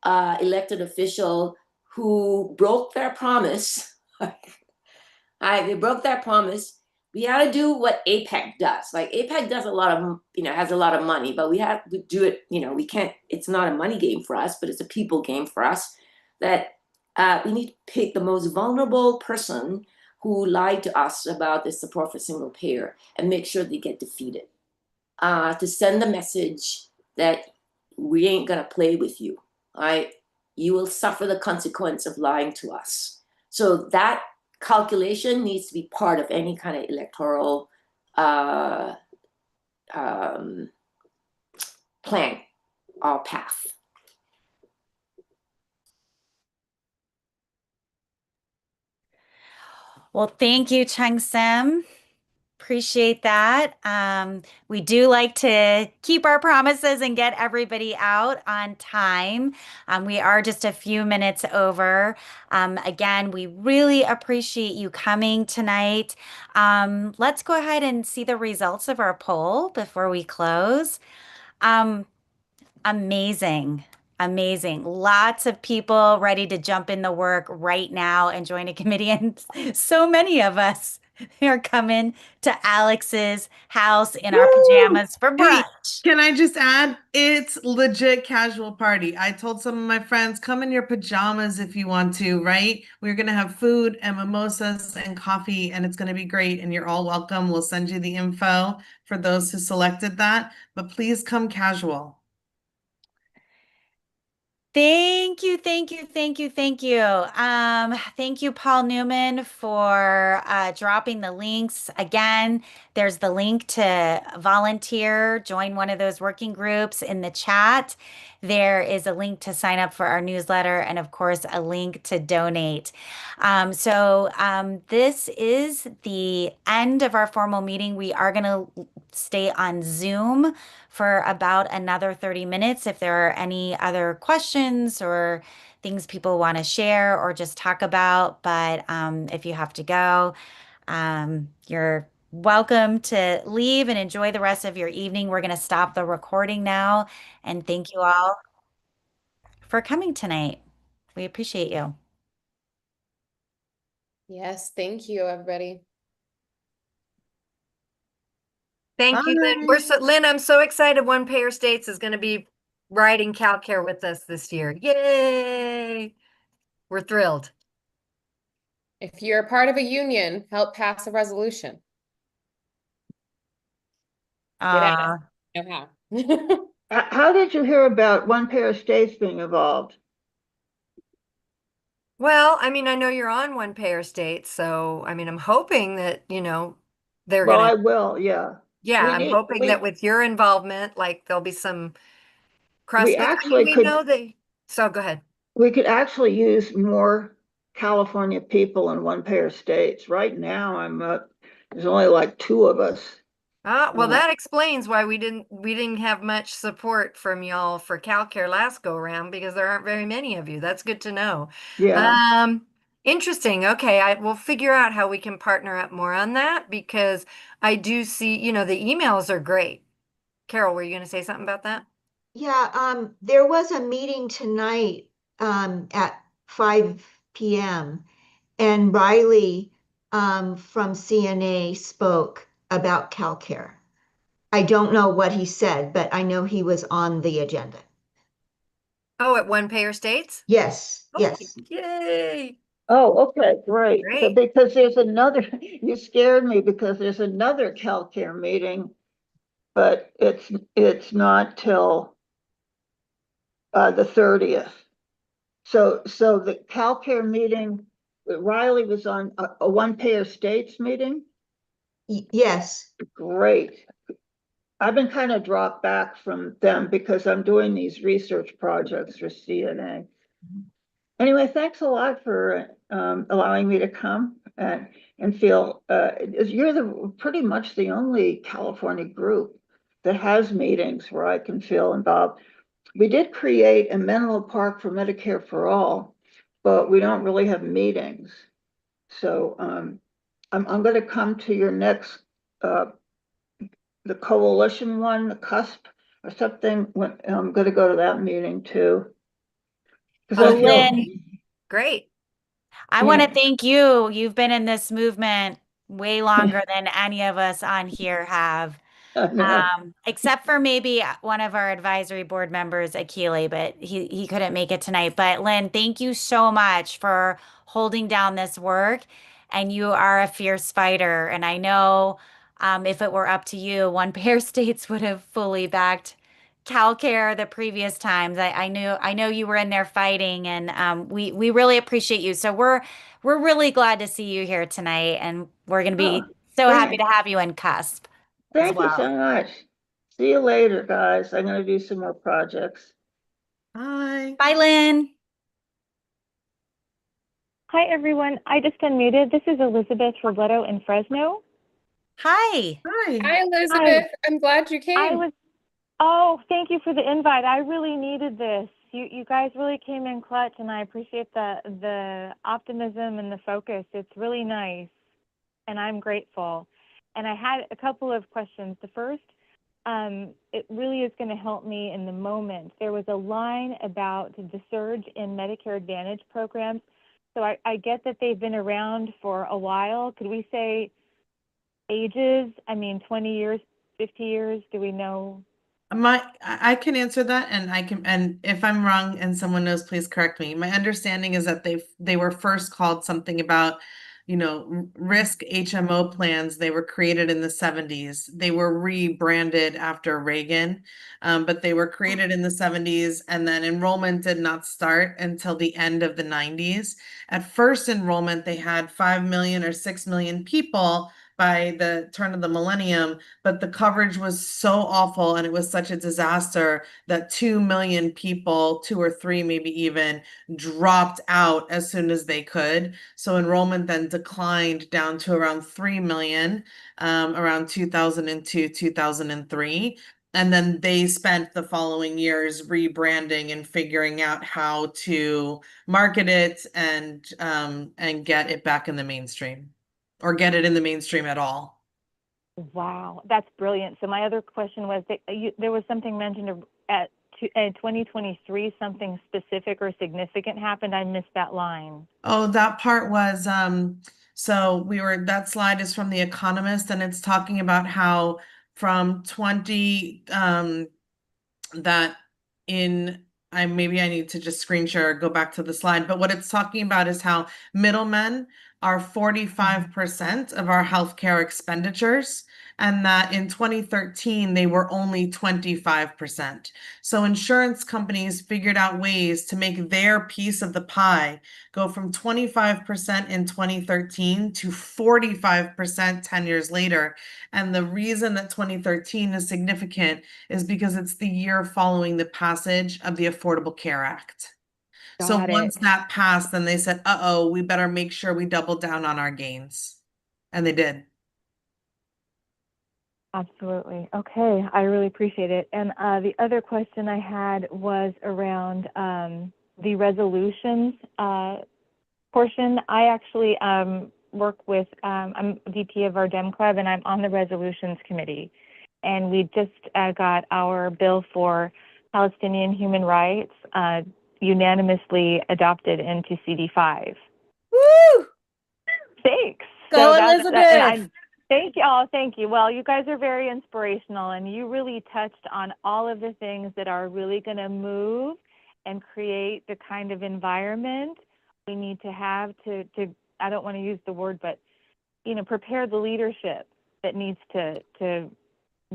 elected official who broke their promise. They broke their promise. We got to do what APEC does. Like APEC does a lot of, you know, has a lot of money, but we have to do it. You know, we can't. It's not a money game for us, but it's a people game for us. That we need to pick the most vulnerable person who lied to us about the support for single payer and make sure they get defeated. To send the message that we ain't gonna play with you. Right? You will suffer the consequence of lying to us. So that calculation needs to be part of any kind of electoral plan or path. Well, thank you, Chung Sim. Appreciate that. We do like to keep our promises and get everybody out on time. We are just a few minutes over. Again, we really appreciate you coming tonight. Let's go ahead and see the results of our poll before we close. Amazing. Amazing. Lots of people ready to jump in the work right now and join a committee. And so many of us are coming to Alex's house in our pajamas for Hey, brunch. can I just add? It's legit casual party. I told some of my friends, come in your pajamas if you want to, right? We're gonna have food and mimosas and coffee, and it's gonna be great. And you're all welcome. We'll send you the info for those who selected that, but please come casual. Thank you, thank you, thank you, thank you. Thank you, Paul Newman, for dropping the links. Again, there's the link to volunteer, join one of those working groups in the chat. There is a link to sign up for our newsletter, and of course, a link to donate. This is the end of our formal meeting. We are going to stay on Zoom for about another 30 minutes. If there are any other questions or things people want to share or just talk about, but if you have to go, you're welcome to leave and enjoy the rest of your evening. We're going to stop the recording now, and thank you all for coming tonight. We appreciate you. Yes, thank you, everybody. Thank you, Lynn. Lynn, I'm so excited One Payer States is going to be riding CalCare with us this year. Yay! We're thrilled. If you're a part of a union, help pass a resolution. Get at it. Know how. How did you hear about One Pair of States being involved? Well, I mean, I know you're on One Payer States, so I mean, I'm hoping that, you know, they're Well, gonna. I will, yeah. Yeah, We I'm need, hoping that with your involvement, like there'll be some we cross. I mean, actually we could, know they. So go ahead. we could actually use more California people in One Pair of States. Right now, there's only like 2 of us. Well, that explains why we didn't have much support from y'all for CalCare last go around because there aren't very many of you. That's good to know. Yeah. Interesting. Okay, I will figure out how we can partner up more on that because I do see, you know, the emails are great. Carol, were you going to say something about that? Yeah, there was a meeting tonight at 5 p.m. and Riley from CNA spoke about CalCare. I don't know what he said, but I know he was on the agenda. Oh, at One Payer States? Yes, yes. Yay. Oh, okay, great. So Great. because there's another, you scared me because there's another CalCare meeting, but it's not till the 30th. So the CalCare meeting, Riley was on a One Payer States meeting? Yes. Great. I've been kind of dropped back from them because I'm doing these research projects for CNA. Anyway, thanks a lot for allowing me to come and feel you're pretty much the only California group that has meetings where I can feel involved. We did create a Menlo Park for Medicare for All, but we don't really have meetings. So I'm gonna come to your next, the coalition one, the CUSP or something, when, I'm gonna go to that meeting too. 'Cause I Well, feel, Lynn, Great. I want to thank you. You've been in this movement way longer than any of us on here have. I know. Except for maybe one of our advisory board members, Akili, but he couldn't make it tonight. But Lynn, thank you so much for holding down this work. And you are a fierce fighter. And I know if it were up to you, one pair states would have fully backed CalCare the previous times. I know you were in there fighting, and we really appreciate you. So we're really glad to see you here tonight, and we're going to be Oh, so happy to thank, have you in CUSP as thank you well. so much. See you later, guys. I'm gonna do some more projects. Bye. Bye, Lynn. Hi, everyone. I just unmuted. This is Elizabeth Robledo in Fresno. Hi. Hi. Hi, Elizabeth. I'm glad you came. Thank you for the invite. I really needed this. You guys really came in clutch, and I appreciate the optimism and the focus. It's really nice, and I'm grateful. And I had a couple of questions. The first, it really is going to help me in the moment. There was a line about the surge in Medicare Advantage programs. So I get that they've been around for a while. Could we say ages? I mean, 20 years, 50 years? Do we know? I can answer that, and if I'm wrong and someone knows, please correct me. My understanding is that they were first called something about, risk HMO plans. They were created in the 70s. They were rebranded after Reagan, but they were created in the 70s, and then enrollment did not start until the end of the 90s. At first enrollment, they had 5 million or 6 million people by the turn of the millennium, but the coverage was so awful and it was such a disaster that 2 million people, 2 or 3 maybe even, dropped out as soon as they could. So enrollment then declined down to around 3 million, around 2002, 2003. And then they spent the following years rebranding and figuring out how to market it and get it back in the mainstream, or get it in the mainstream at all. Wow, that's brilliant. So my other question was that there was something mentioned at 2023, something specific or significant happened. I missed that line. Oh, that part was that slide is from The Economist, and it's talking about how from 20 that in maybe I need to just screen share or go back to the slide, but what it's talking about is how middlemen are 45% of our healthcare expenditures, and that in 2013 they were only 25%. So insurance companies figured out ways to make their piece of the pie go from 25% in 2013 to 45% 10 years later. And the reason that 2013 is significant is because it's the year following the passage of the Affordable Care Act. So Got once it. that passed, then they said, uh-oh, we better make sure we double down on our gains. And they did. Absolutely. Okay, I really appreciate it. And the other question I had was around the resolutions portion. I actually work with, I'm VP of our Dem Club, and I'm on the resolutions committee. And we just got our bill for Palestinian human rights unanimously adopted into CD5. Woo! Thanks. Go, And Elizabeth. thank you. Oh, thank you. Well, you guys are very inspirational, and you really touched on all of the things that are really going to move and create the kind of environment we need to have to I don't want to use the word, but prepare the leadership that needs to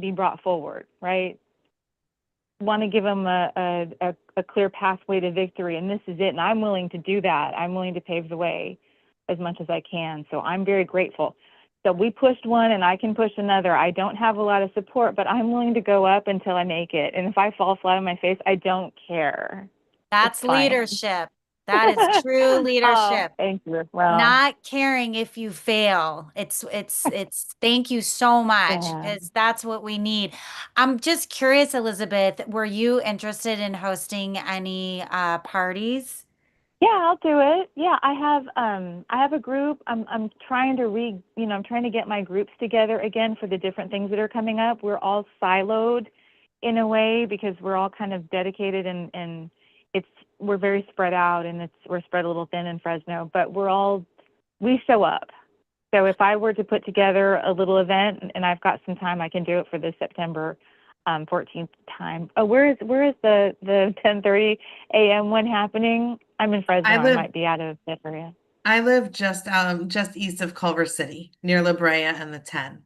be brought forward, right? Want to give them a clear pathway to victory, and this is it. And I'm willing to do that. I'm willing to pave the way as much as I can. So I'm very grateful. So we pushed one, and I can push another. I don't have a lot of support, but I'm willing to go up until I make it. And if I fall flat on my face, I don't care. That's It's fine. leadership. That is true Oh, leadership. thank you. Well, Not caring if you fail. It's thank you so much, yeah. because that's what we need. I'm just curious, Elizabeth, were you interested in hosting any parties? Yeah, I'll do it. Yeah, I have a group. I'm trying to I'm trying to get my groups together again for the different things that are coming up. We're all siloed in a way because we're all kind of dedicated and it's we're very spread out and we're spread a little thin in Fresno, but we show up. So if I were to put together a little event and I've got some time, I can do it for the September 14th time. Oh, where is the 10:30 a.m. one happening? I'm in Fresno. I might be out of that area. I live just east of Culver City, near La Brea and the 10.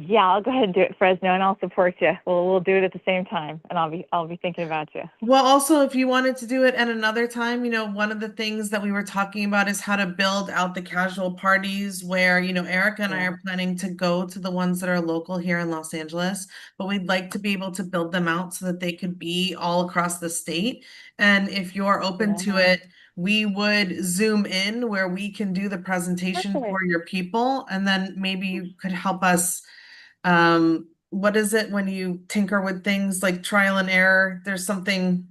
Yeah, I'll go ahead and do it, Fresno, and I'll support you. We'll do it at the same time, and I'll be thinking about you. Well, also, if you wanted to do it at another time, one of the things that we were talking about is how to build out the casual parties where, Erica and I are planning to go to the ones that are local here in Los Angeles, but we'd like to be able to build them out so that they could be all across the state. And if you're open to it, we would Zoom in where we can do the presentation for your people, and then maybe you could help us. What is it when you tinker with things like trial and error? There's something,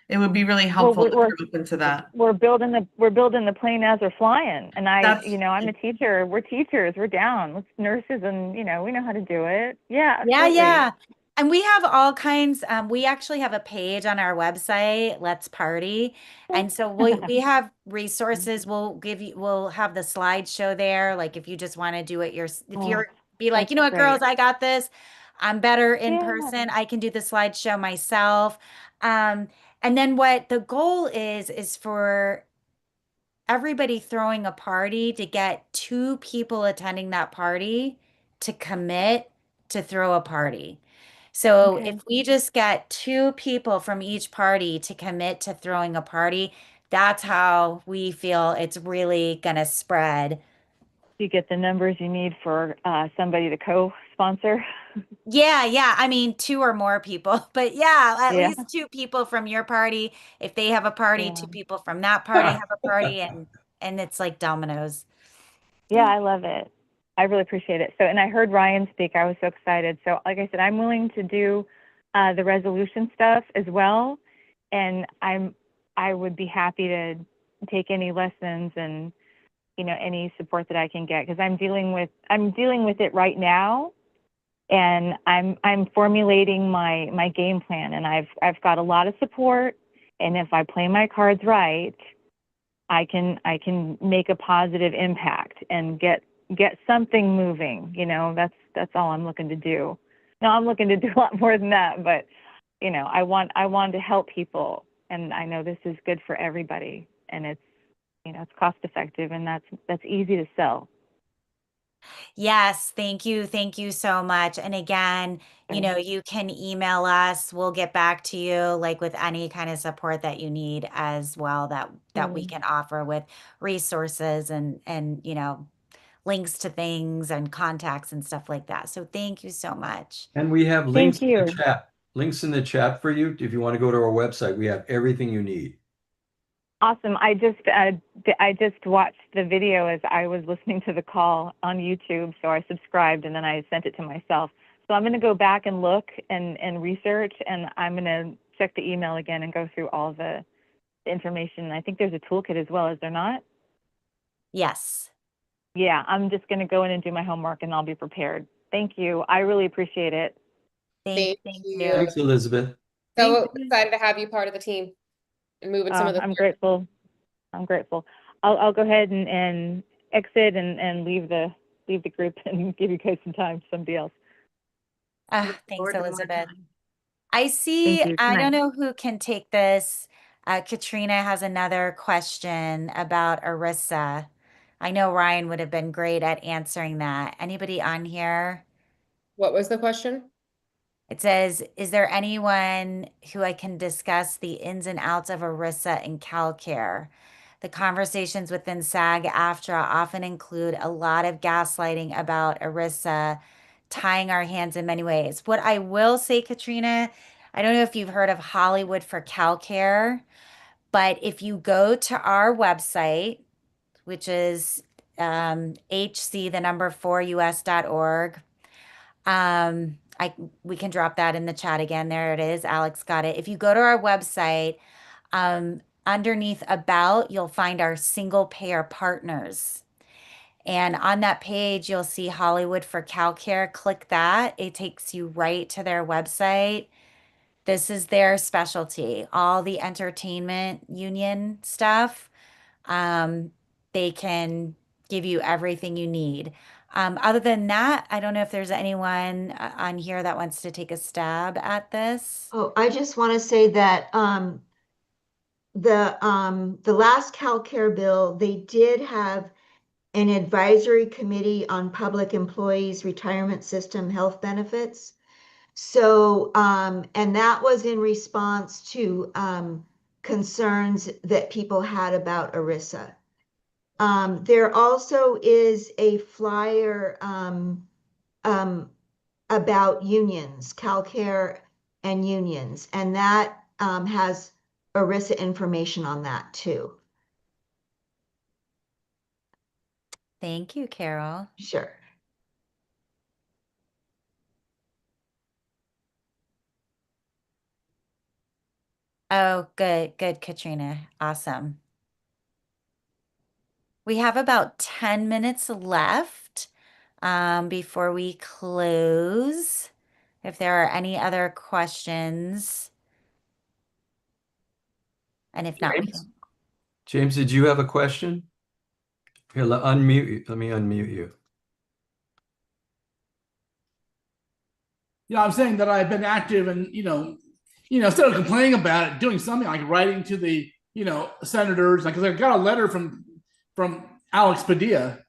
it would be really helpful if you're open to that. We're building the plane as we're flying, and I'm a teacher. We're teachers. We're down. Let's nurses, and we know how to do it. Yeah, absolutely. Yeah. And we have all kinds, we actually have a page on our website, Let's Party. And so we have resources. We'll have the slideshow there. Like if you just want to do it if you're be like, you know what, girls, I got this. I'm better in person. I can do the slideshow myself. And then what the goal is for everybody throwing a party to get two people attending that party to commit to throw a party. So if we just get two people from each party to commit to throwing a party, that's how we feel it's really going to spread. You get the numbers you need for somebody to co-sponsor. Yeah. I mean, two or more people, but yeah, at Yeah. least two people from your party. If they have a party, two people from that party have a party, and it's like dominoes. Yeah, I love it. I really appreciate it. So, and I heard Ryan speak. I was so excited. So, like I said, I'm willing to do the resolution stuff as well, and I would be happy to take any lessons and any support that I can get because I'm dealing with it right now, and I'm formulating my game plan, and I've got a lot of support, and if I play my cards right, I can make a positive impact and get something moving. That's all I'm looking to do. Now I'm looking to do a lot more than that, but I want to help people, and I know this is good for everybody, and it's it's cost effective, and that's easy to sell. Yes, thank you. Thank you so much. And again, you can email us. We'll get back to you like with any kind of support that you need as well that we can offer with resources and links to things and contacts and stuff like that. So thank you so much. And we have links in the chat. Links in the chat for you. If you want to go to our website, we have everything you need. Awesome. I just watched the video as I was listening to the call on YouTube, so I subscribed and then I sent it to myself. So I'm going to go back and look and research, and I'm going to check the email again and go through all the information. I think there's a toolkit as well, is there not? Yes. Yeah, I'm just going to go in and do my homework and I'll be prepared. Thank you. I really appreciate it. Thank you. Thanks, Elizabeth. So excited to have you part of the team and moving some of the. I'm grateful. I'm grateful. I'll go ahead and exit and leave the group and give you guys some time to somebody else. Thanks, Elizabeth. I see, Thank you. I Good don't night. know who can take this. Katrina has another question about ERISA. I know Ryan would have been great at answering that. Anybody on here? What was the question? It says, is there anyone who I can discuss the ins and outs of ERISA and CalCare? The conversations within SAG-AFTRA often include a lot of gaslighting about ERISA tying our hands in many ways. What I will say, Katrina, I don't know if you've heard of Hollywood for CalCare, but if you go to our website, which is HC, the number 4us.org, we can drop that in the chat again. There it is. Alex got it. If you go to our website, underneath About, you'll find our single payer partners. And on that page, you'll see Hollywood for CalCare. Click that. It takes you right to their website. This is their specialty, all the entertainment union stuff. They can give you everything you need. Other than that, I don't know if there's anyone on here that wants to take a stab at this. Oh, I just want to say that the last CalCare bill, they did have an advisory committee on public employees retirement system health benefits. So, and that was in response to concerns that people had about ERISA. There also is a flyer about unions, CalCare and unions, and that has ERISA information on that too. Thank you, Carol. Sure. Oh, good, good, Katrina. Awesome. We have about 10 minutes left before we close. If there are any other questions, and if not, we James? can. James, did you have a question? Here, unmute you. Let me unmute you. I'm saying that I've been active and, instead of complaining about it, doing something like writing to the, senators, like, 'cause I got a letter from Alex Padilla,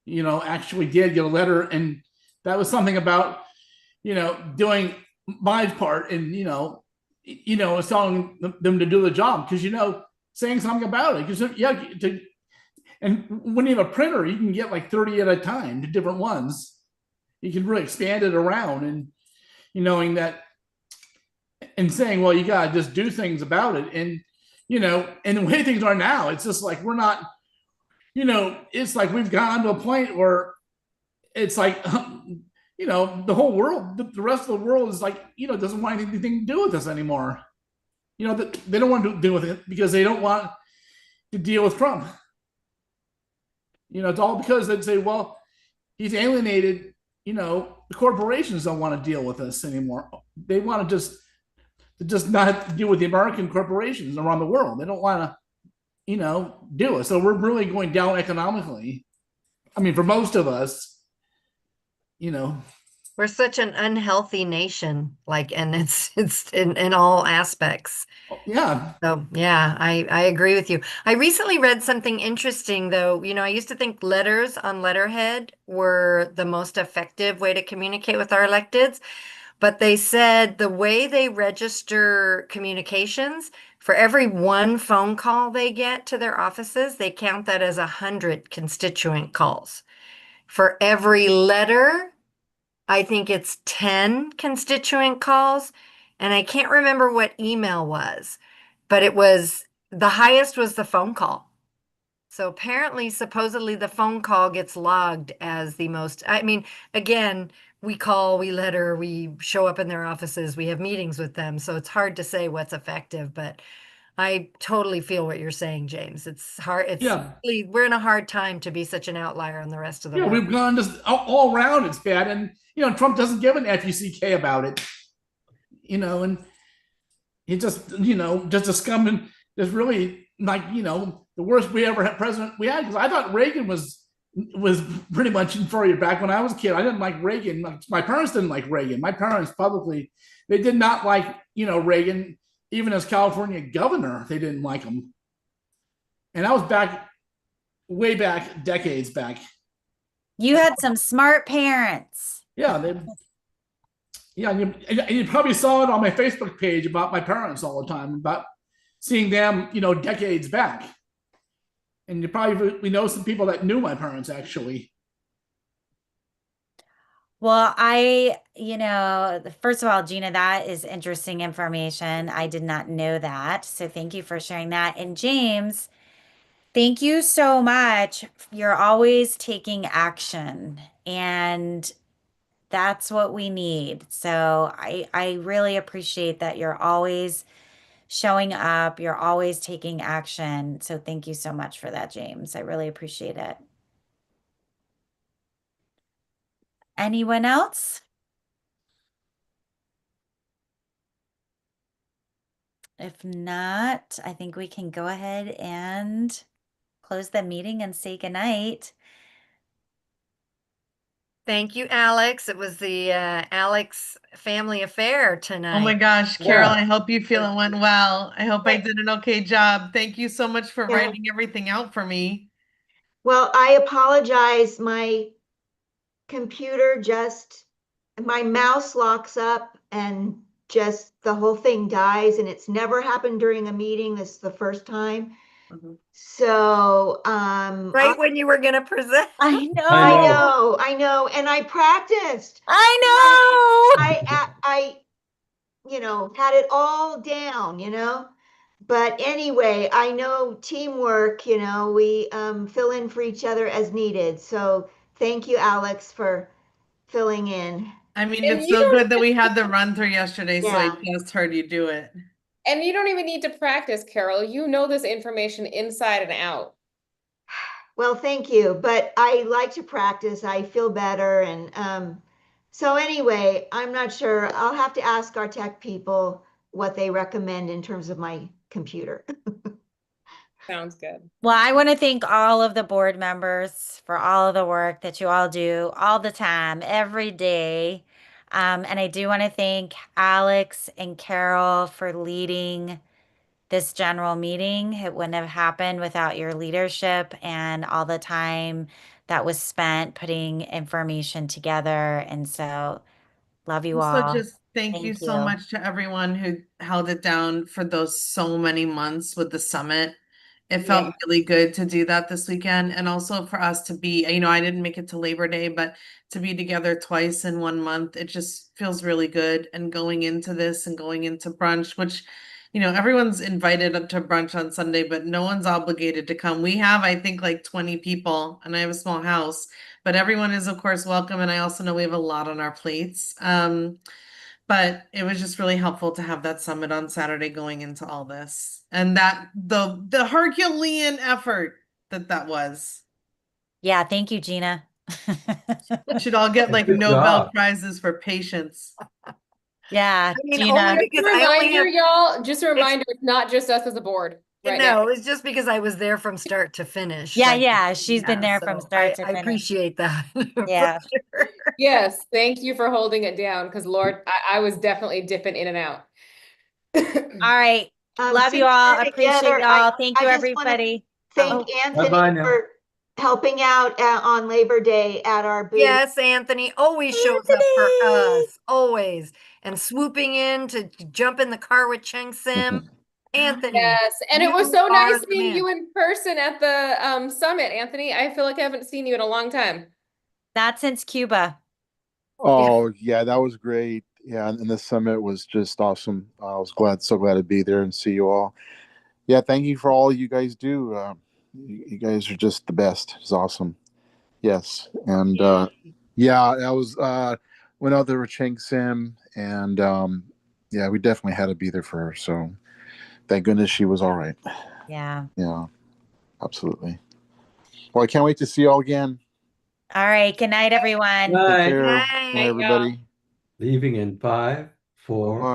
actually did get a letter, and that was something about, doing my part and, telling them to do the job. Cause, saying something about it. Cause and when you have a printer, you can get like 30 at a time, the different ones. You can really expand it around, and knowing that and saying, well, you got to just do things about it. And, and the way things are now, it's just like, we're not, it's like we've gotten to a point where it's like, the whole world, the rest of the world is like, doesn't want anything to do with us anymore. They don't want to deal with it because they don't want to deal with Trump. It's all because they'd say, well, he's alienated, the corporations don't want to deal with us anymore. They want to just not deal with the American corporations around the world. They don't want to, do it. So we're really going down economically. I mean, for most of us, We're such an unhealthy nation, and it's in all aspects. Yeah. So yeah, I agree with you. I recently read something interesting though. I used to think letters on letterhead were the most effective way to communicate with our electeds, but they said the way they register communications, for every one phone call they get to their offices, they count that as 100 constituent calls. For every letter, I think it's 10 constituent calls, and I can't remember what email was, but the highest was the phone call. So apparently, supposedly the phone call gets logged as the most. I mean, again, we call, we letter, we show up in their offices, we have meetings with them. So it's hard to say what's effective, but I totally feel what you're saying, James. It's hard. We're in a hard time to be such an outlier on the rest of the world. We've gone just all around. It's bad. And, Trump doesn't give an FUCK about it, and he just, just a scum and just really like, the worst we ever had president we had. Cause I thought Reagan was pretty much inferior back when I was a kid. I didn't like Reagan. My parents didn't like Reagan. My parents publicly, they did not like, Reagan, even as California governor, they didn't like him. And that was way back, decades back. You had some smart parents. Yeah, you probably saw it on my Facebook page about my parents all the time, about seeing them, decades back. And we know some people that knew my parents actually. Well, first of all, Gina, that is interesting information. I did not know that. So thank you for sharing that. And James, thank you so much. You're always taking action, and that's what we need. So I really appreciate that you're always showing up. You're always taking action. So thank you so much for that, James. I really appreciate it. Anyone else? If not, I think we can go ahead and close the meeting and say goodnight. Thank you, Alex. It was the Alex family affair tonight. Oh my gosh, Carol, Yeah. I hope you feel it went well. I hope I did an okay job. Thank you so much for Yeah. writing everything out for me. Well, I apologize. My computer my mouse locks up and just the whole thing dies, and it's never happened during a meeting. This is the first time. So, Right when you were going to present. I know. I know, and I practiced. I know. I had it all down, But anyway, I know teamwork, we fill in for each other as needed. So thank you, Alex, for filling in. I mean, And it's you so don't good that even- we had the run through yesterday, so I Yeah. just heard you do it. And you don't even need to practice, Carol. You know this information inside and out. Well, thank you, but I like to practice. I feel better. And so anyway, I'm not sure. I'll have to ask our tech people what they recommend in terms of my computer. Sounds good. Well, I want to thank all of the board members for all of the work that you all do all the time, every day. And I do want to thank Alex and Carol for leading this general meeting. It wouldn't have happened without your leadership and all the time that was spent putting information together. And so, love you Also, all. just thank you so much to everyone who held it down for those so many months with the summit. It felt really good to do that this weekend, and also for us to be, I didn't make it to Labor Day, but to be together twice in 1 month, it just feels really good. And going into this and going into brunch, which, everyone's invited up to brunch on Sunday, but no one's obligated to come. We have, I think, like 20 people, and I have a small house, but everyone is, of course, welcome. And I also know we have a lot on our plates. But it was just really helpful to have that summit on Saturday going into all this, and that the Herculean effort that was. Yeah, thank you, Gina. We should all get like Good Nobel job. Prizes for patience. Yeah, I mean, Gina. only because I only Reminder, have. y'all, just a reminder, it's not just us as a board right now. No, it's just because I was there from start to finish. Yeah, like, yeah, she's been there from so start to I finish. appreciate that. for Yeah. sure. Yes, thank you for holding it down because Lord, I was definitely dipping in and out. All right. Love you Since all. we're Appreciate together, y'all. Thank you, I just want to everybody. thank Oh, Anthony Bye-bye now. for helping out on Labor Day at our booth. Yes, Anthony always shows up for us, always, and swooping in to jump in the car with Cheng Sim. Anthony. Yes, and it you was so are nice the seeing man. you in person at the summit, Anthony. I feel like I haven't seen you in a long time. not since Cuba. Oh, yeah, that was great. Yeah, and the summit was just awesome. I was so glad to be there and see you all. Yeah, thank you for all you guys do. You guys are just the best. It's awesome. Yes, and yeah, I was went out there with Cheng Sim, and yeah, we definitely had to be there for her. So thank goodness she was all right. Yeah. Yeah, absolutely. Well, I can't wait to see you all again. All right. Good night, everyone. Take Bye. care. Night, Bye, everybody. Leaving in 5, 4. Bye.